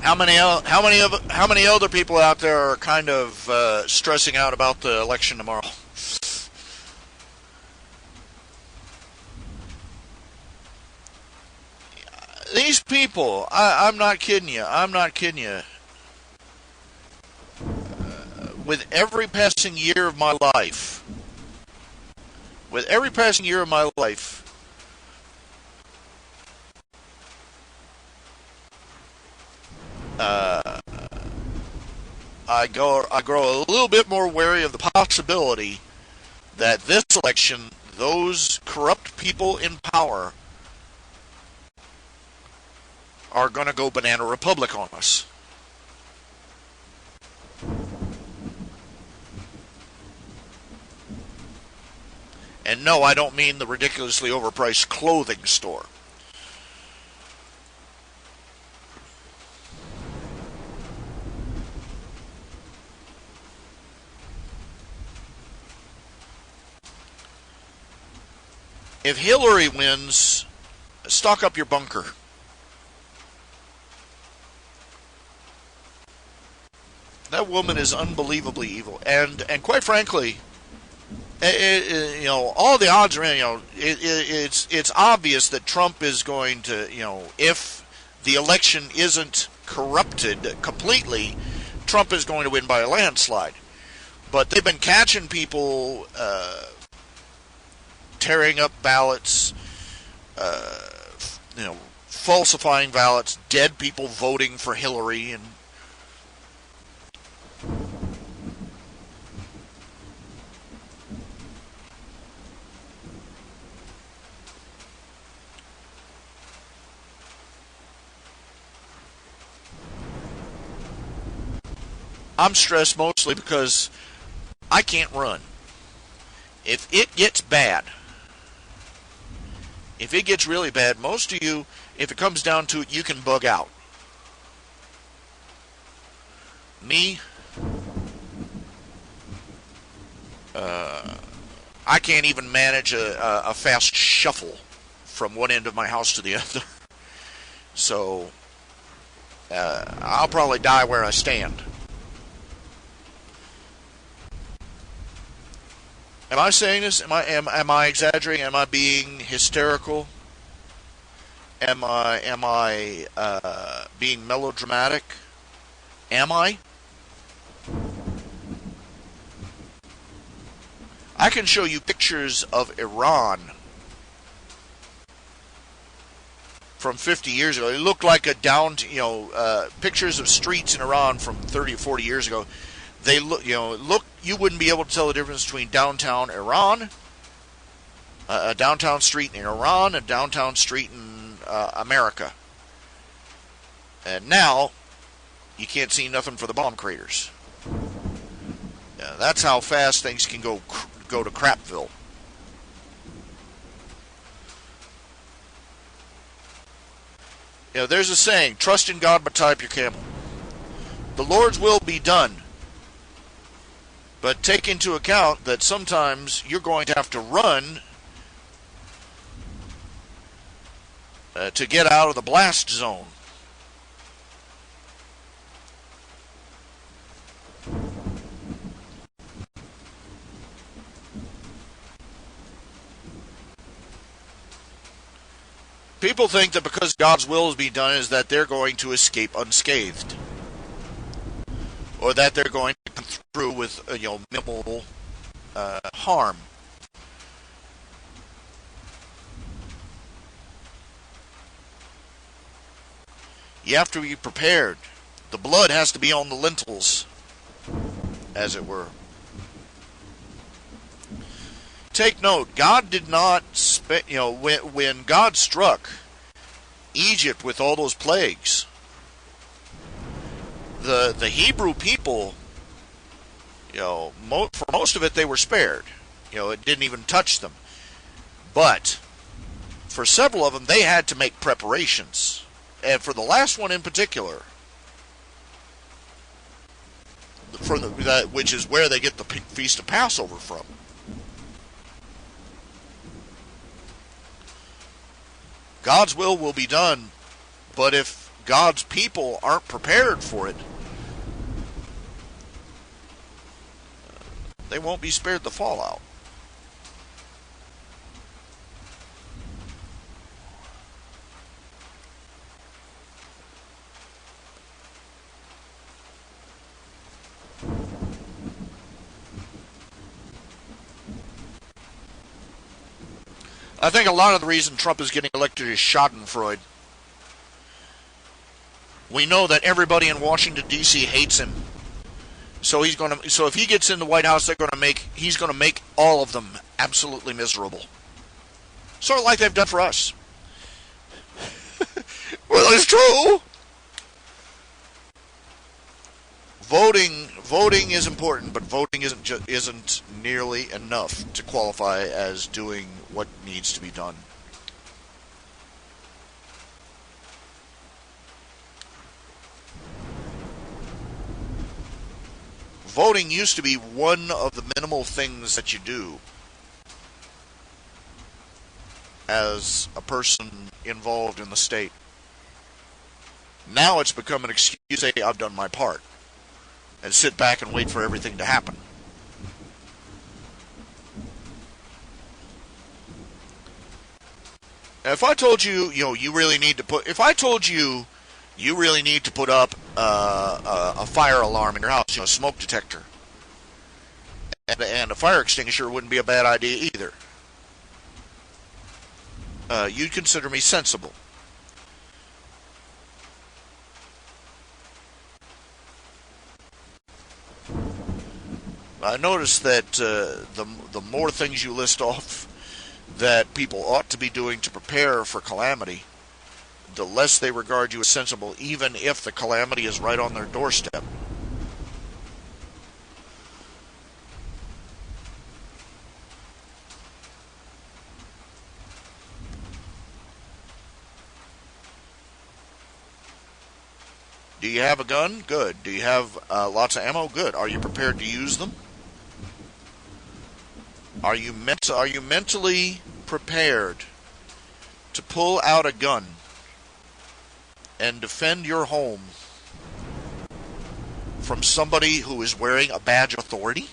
Speaker 1: How many elder people out there are kind of stressing out about the election tomorrow? These people, I'm not kidding you. I'm not kidding you. with every passing year of my life, with every passing year of my life, uh, I grow a little bit more wary of the possibility that this election, those corrupt people in power are going to go banana republic on us. And no, I don't mean the ridiculously overpriced clothing store. If Hillary wins, stock up your bunker. That woman is unbelievably evil, and quite frankly, all the odds are in. It's obvious that Trump is going to, if the election isn't corrupted completely, Trump is going to win by a landslide. But they've been catching people tearing up ballots, falsifying ballots, dead people voting for Hillary, and I'm stressed mostly because I can't run. If it gets bad, if it gets really bad, most of you, if it comes down to it, you can bug out. Me, I can't even manage a fast shuffle from one end of my house to the other. So, I'll probably die where I stand. Am I saying this? Am I exaggerating? Am I being hysterical? Am I being melodramatic? Am I? I can show you pictures of Iran from 50 years ago. It looked like pictures of streets in Iran from 30 or 40 years ago. They look, you wouldn't be able to tell the difference between downtown Iran, a downtown street in Iran, a downtown street in America. And now, you can't see nothing for the bomb craters. That's how fast things can go to crapville. There's a saying, trust in God but tie up your camel. The Lord's will be done. But take into account that sometimes you're going to have to run to get out of the blast zone. People think that because God's will is being done is that they're going to escape unscathed. Or that they're going to come through with minimal harm. You have to be prepared. The blood has to be on the lintels, as it were. Take note, God did not when God struck Egypt with all those plagues, the Hebrew people, for most of it they were spared. It didn't even touch them. But for several of them, they had to make preparations. And for the last one in particular, which is where they get the Feast of Passover from. God's will be done, but if God's people aren't prepared for it, they won't be spared the fallout. I think a lot of the reason Trump is getting elected is Schadenfreude. We know that everybody in Washington D.C. hates him. So if he gets in the White House, he's gonna make all of them absolutely miserable. Sort of like they've done for us. Well, it's true. Voting is important, but voting isn't nearly enough to qualify as doing what needs to be done. Voting used to be one of the minimal things that you do as a person involved in the state. Now it's become an excuse to say, I've done my part, and sit back and wait for everything to happen. If I told you, you really need to put up a fire alarm in your house, a smoke detector, and a fire extinguisher wouldn't be a bad idea either. You'd consider me sensible. I noticed that the more things you list off that people ought to be doing to prepare for calamity, the less they regard you as sensible, even if the calamity is right on their doorstep. Do you have a gun? Good. Do you have lots of ammo? Good. Are you prepared to use them? Are you mentally prepared to pull out a gun and defend your home from somebody who is wearing a badge of authority?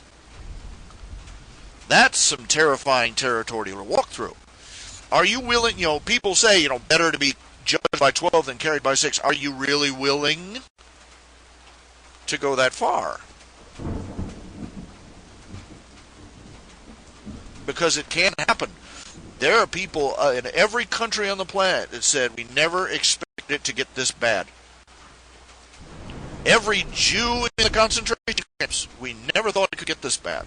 Speaker 1: That's some terrifying territory to walk through. Are you willing, people say, better to be judged by 12 than carried by 6. Are you really willing to go that far? Because it can happen. There are people in every country on the planet that said we never expected it to get this bad. Every Jew in the concentration camps, we never thought it could get this bad.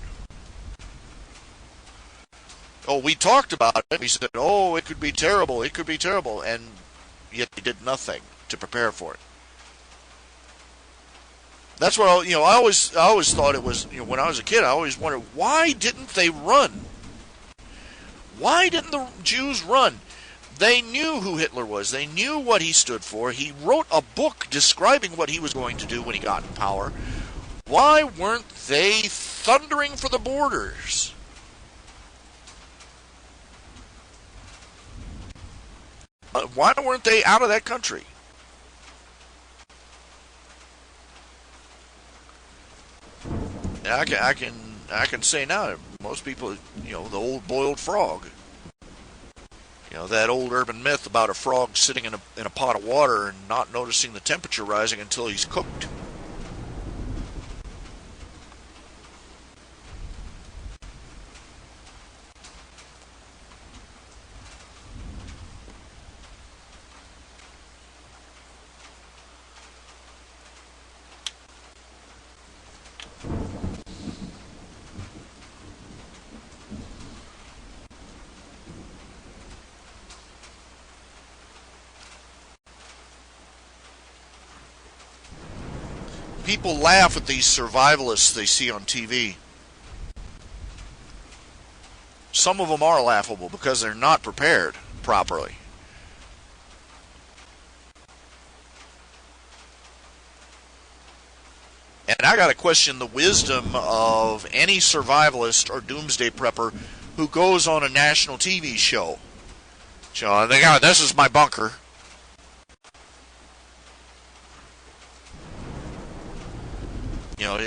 Speaker 1: Oh, we talked about it. We said, oh, it could be terrible, and yet they did nothing to prepare for it. That's what I always thought it was. When I was a kid, I always wondered, why didn't they run? Why didn't the Jews run? They knew who Hitler was. They knew what he stood for. He wrote a book describing what he was going to do when he got in power. Why weren't they thundering for the borders? Why weren't they out of that country? I can say now, most people, the old boiled frog. That old urban myth about a frog sitting in a pot of water and not noticing the temperature rising until he's cooked. People laugh at these survivalists they see on TV. Some of them are laughable because they're not prepared properly. And I got to question the wisdom of any survivalist or doomsday prepper who goes on a national TV show. So they go, this is my bunker.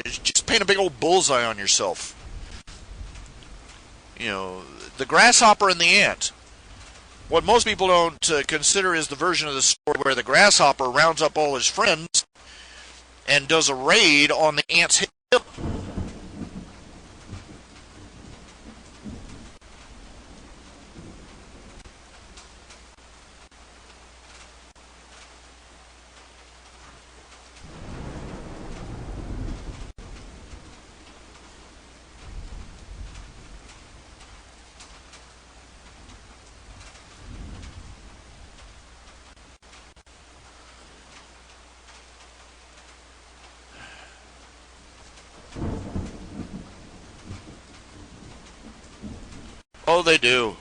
Speaker 1: Just paint a big old bullseye on yourself. The grasshopper and the ant. What most people don't consider is the version of the story where the grasshopper rounds up all his friends and does a raid on the ant's hip. Oh, they do.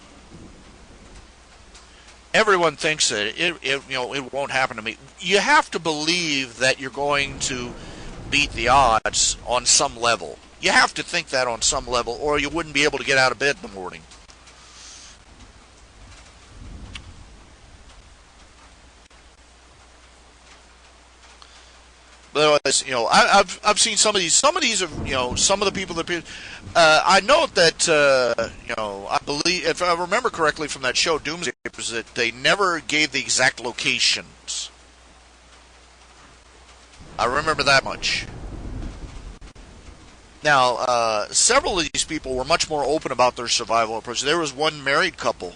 Speaker 1: Everyone thinks that it won't happen to me. You have to believe that you're going to beat the odds on some level. You have to think that on some level, or you wouldn't be able to get out of bed in the morning. But I've seen some of these. Some of these are some of the people that I know that I believe, if I remember correctly from that show Doomsday Papers, that they never gave the exact locations. I remember that much. Now, several of these people were much more open about their survival approach. There was one married couple.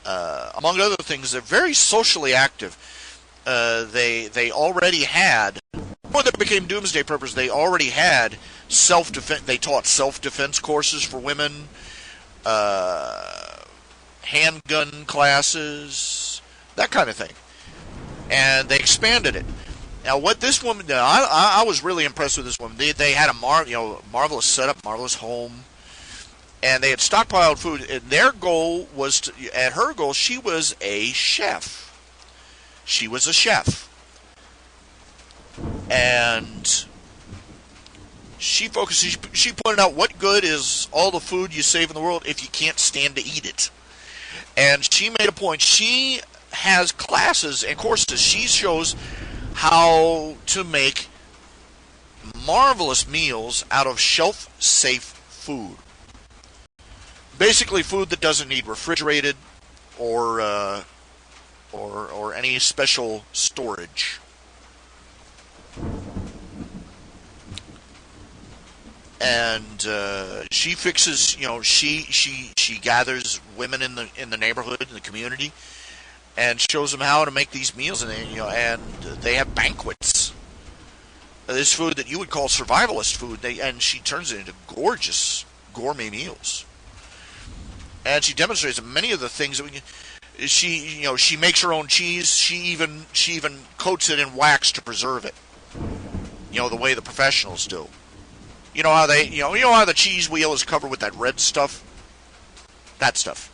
Speaker 1: Among other things, they're very socially active. They already had, before they became Doomsday Preppers, they already had self-defense. They taught self-defense courses for women, handgun classes, that kind of thing, and they expanded it. Now, what this woman did, I was really impressed with this woman. They had a marvelous setup, marvelous home. And they had stockpiled food. And their goal was at her goal, she was a chef. She was a chef. And she pointed out, what good is all the food you save in the world if you can't stand to eat it? And she made a point. She has classes and courses. She shows how to make marvelous meals out of shelf-safe food. Basically, food that doesn't need refrigerated or any special storage. And she fixes, she gathers women in the neighborhood, in the community, and shows them how to make these meals, and they have banquets. This food that you would call survivalist food, and she turns it into gorgeous gourmet meals. And she demonstrates many of the things that we can. She makes her own cheese. She even coats it in wax to preserve it. The way the professionals do. You know how how the cheese wheel is covered with that red stuff. That stuff.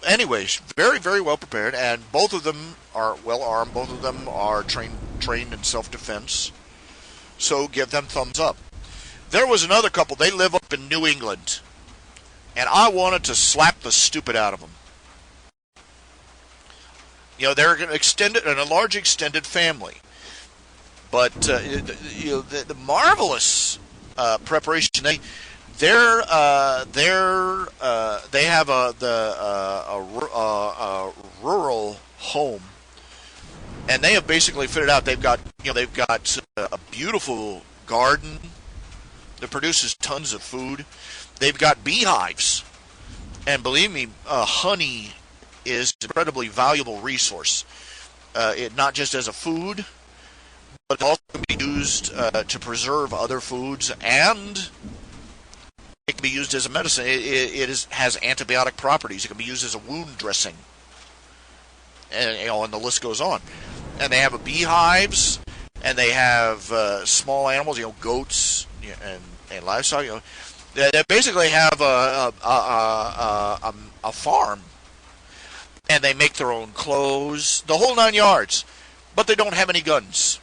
Speaker 1: Anyways, very, very well prepared, and both of them are well armed. Both of them are trained in self-defense. So give them thumbs up. There was another couple. They live up in New England. And I wanted to slap the stupid out of them. They're a large extended family, but the marvelous preparation. They have a rural home, and they have basically fitted out. They've got a beautiful garden that produces tons of food. They've got beehives, and believe me, honey is an incredibly valuable resource. Not just as a food, but it also can be used to preserve other foods, and it can be used as a medicine. It has antibiotic properties. It can be used as a wound dressing, and the list goes on. And they have beehives, and they have small animals, goats and livestock. They basically have a farm, and they make their own clothes, the whole 9 yards, but they don't have any guns.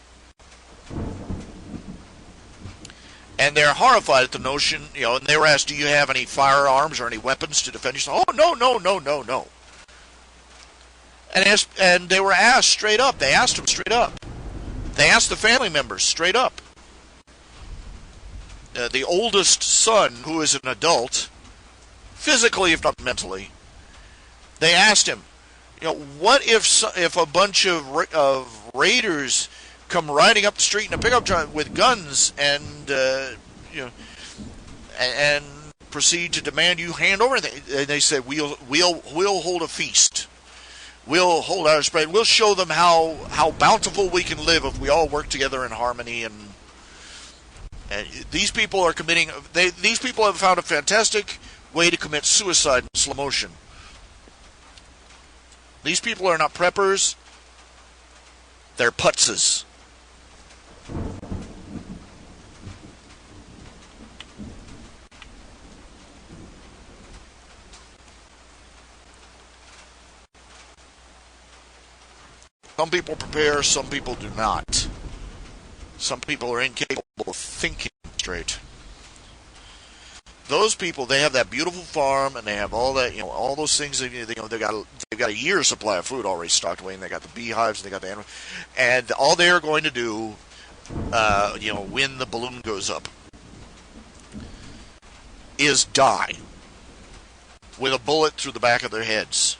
Speaker 1: And they're horrified at the notion, and they were asked, do you have any firearms or any weapons to defend yourself? Oh, no. And they were asked straight up. They asked them straight up. They asked the family members straight up. The oldest son, who is an adult, physically if not mentally, they asked him, what if a bunch of raiders come riding up the street in a pickup truck with guns and and proceed to demand you hand over anything? And they said, we'll hold a feast. We'll hold our spread. We'll show them how bountiful we can live if we all work together in harmony. And these people are committing. These people have found a fantastic way to commit suicide in slow motion. These people are not preppers. They're putzes. Some people prepare, some people do not. Some people are incapable of thinking straight. Those people, they have that beautiful farm, and they have all that, all those things. They've got a year's supply of food already stocked away, and they got the beehives, and they got the animals, and all they are going to do, when the balloon goes up, is die with a bullet through the back of their heads.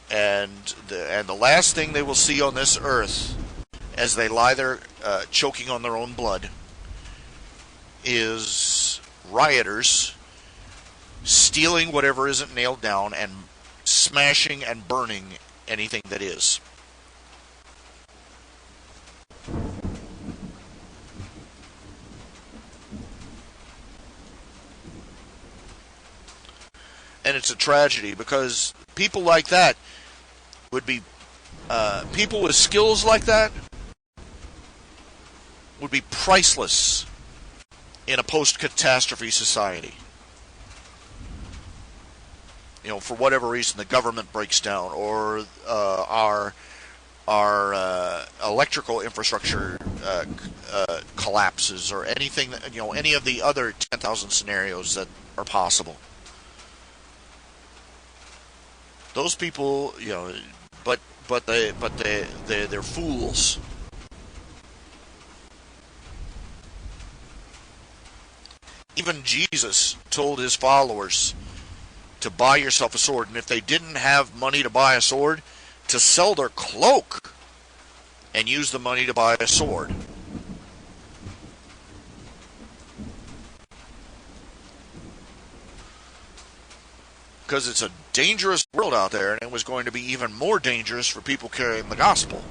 Speaker 1: And the last thing they will see on this earth, as they lie there choking on their own blood, is rioters stealing whatever isn't nailed down and smashing and burning anything that is. And it's a tragedy, because people like that would be, people with skills like that would be priceless in a post-catastrophe society. For whatever reason, the government breaks down, or our electrical infrastructure collapses, or anything, any of the other 10,000 scenarios that are possible. Those people, but they're fools. Even Jesus told his followers to buy yourself a sword, and if they didn't have money to buy a sword, to sell their cloak and use the money to buy a sword. Because it's a dangerous world out there, and it was going to be even more dangerous for people carrying the gospel.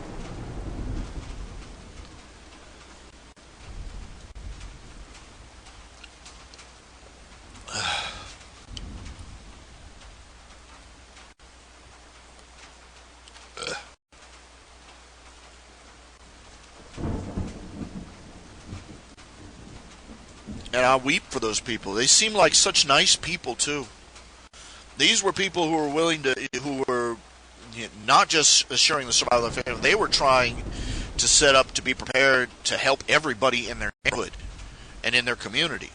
Speaker 1: And I weep for those people. They seem like such nice people, too. These were people who were not just assuring the survival of their family. They were trying to set up to be prepared to help everybody in their neighborhood and in their community.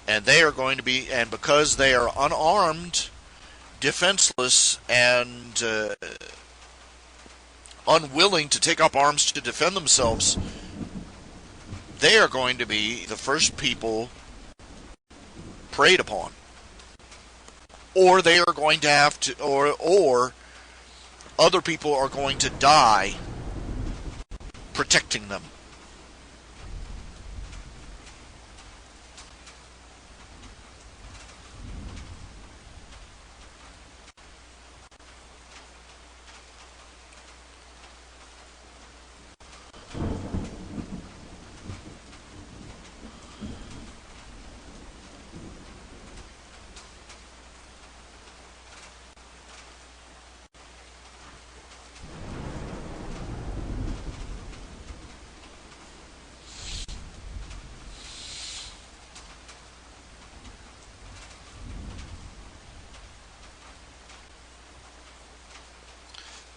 Speaker 1: And they are going to be, and because they are unarmed, defenseless, and unwilling to take up arms to defend themselves, they are going to be the first people preyed upon. Or they are going to have to, or other people are going to die protecting them.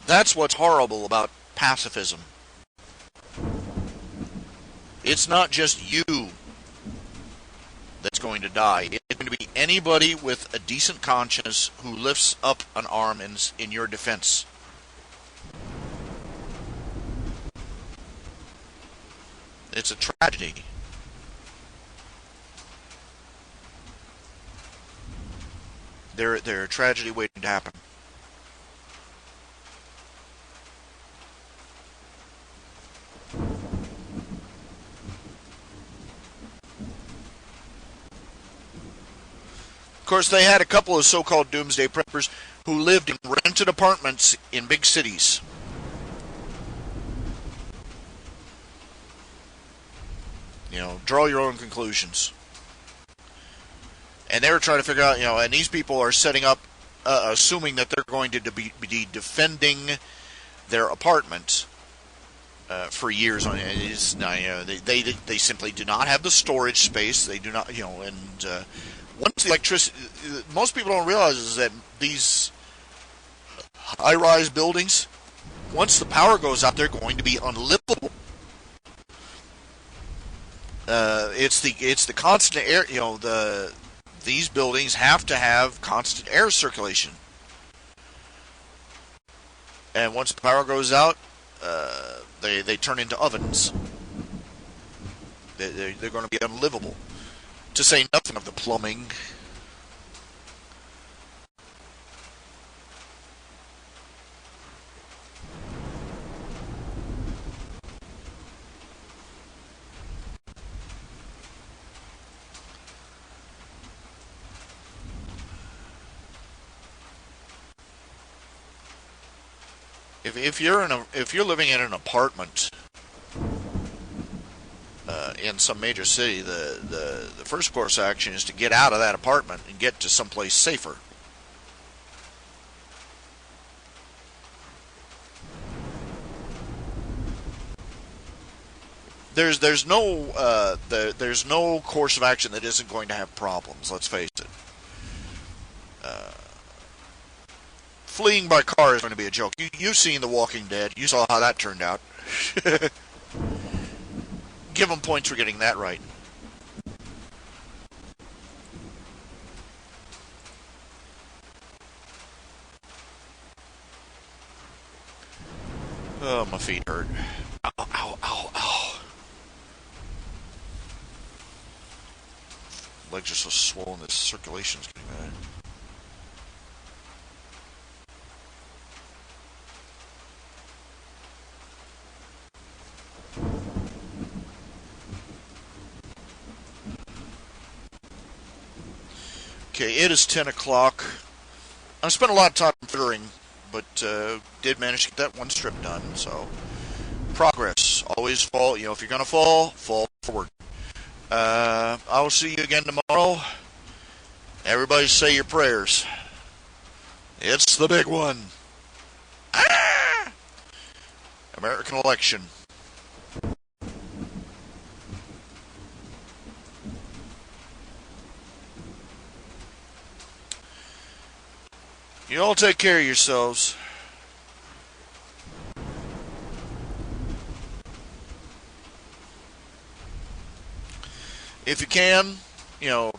Speaker 1: That's what's horrible about pacifism. It's not just you that's going to die. It's going to be anybody with a decent conscience who lifts up an arm in your defense. It's a tragedy. They're a tragedy waiting to happen. Of course, they had a couple of so-called doomsday preppers who lived in rented apartments in big cities. Draw your own conclusions. And they were trying to figure out, and these people are setting up, assuming that they're going to be defending their apartment for years on it. They simply do not have the storage space. They do not, and once the electricity, most people don't realize is that these high-rise buildings, once the power goes out, they're going to be unlivable. It's the constant air. These buildings have to have constant air circulation, and once the power goes out, they turn into ovens. They're going to be unlivable. To say nothing of the plumbing. If you're living in an apartment in some major city, the first course of action is to get out of that apartment and get to someplace safer. There's no course of action that isn't going to have problems. Let's face it. Fleeing by car is going to be a joke. You've seen The Walking Dead. You saw how that turned out. Give them points for getting that right. Oh, my feet hurt. Ow, ow, ow, ow. Legs are so swollen that circulation's getting bad. Okay, it is 10 o'clock. I've spent a lot of time considering, but did manage to get that one strip done, so progress. Always fall, if you're going to fall forward. I will see you again tomorrow. Everybody say your prayers. It's the big one. Ah! American election. You all take care of yourselves. If you can,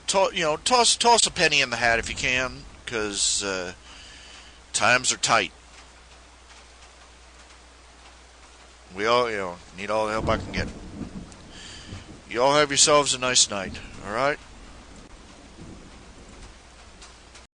Speaker 1: toss a penny in the hat if you can, because times are tight. We all, need all the help I can get. You all have yourselves a nice night. All right.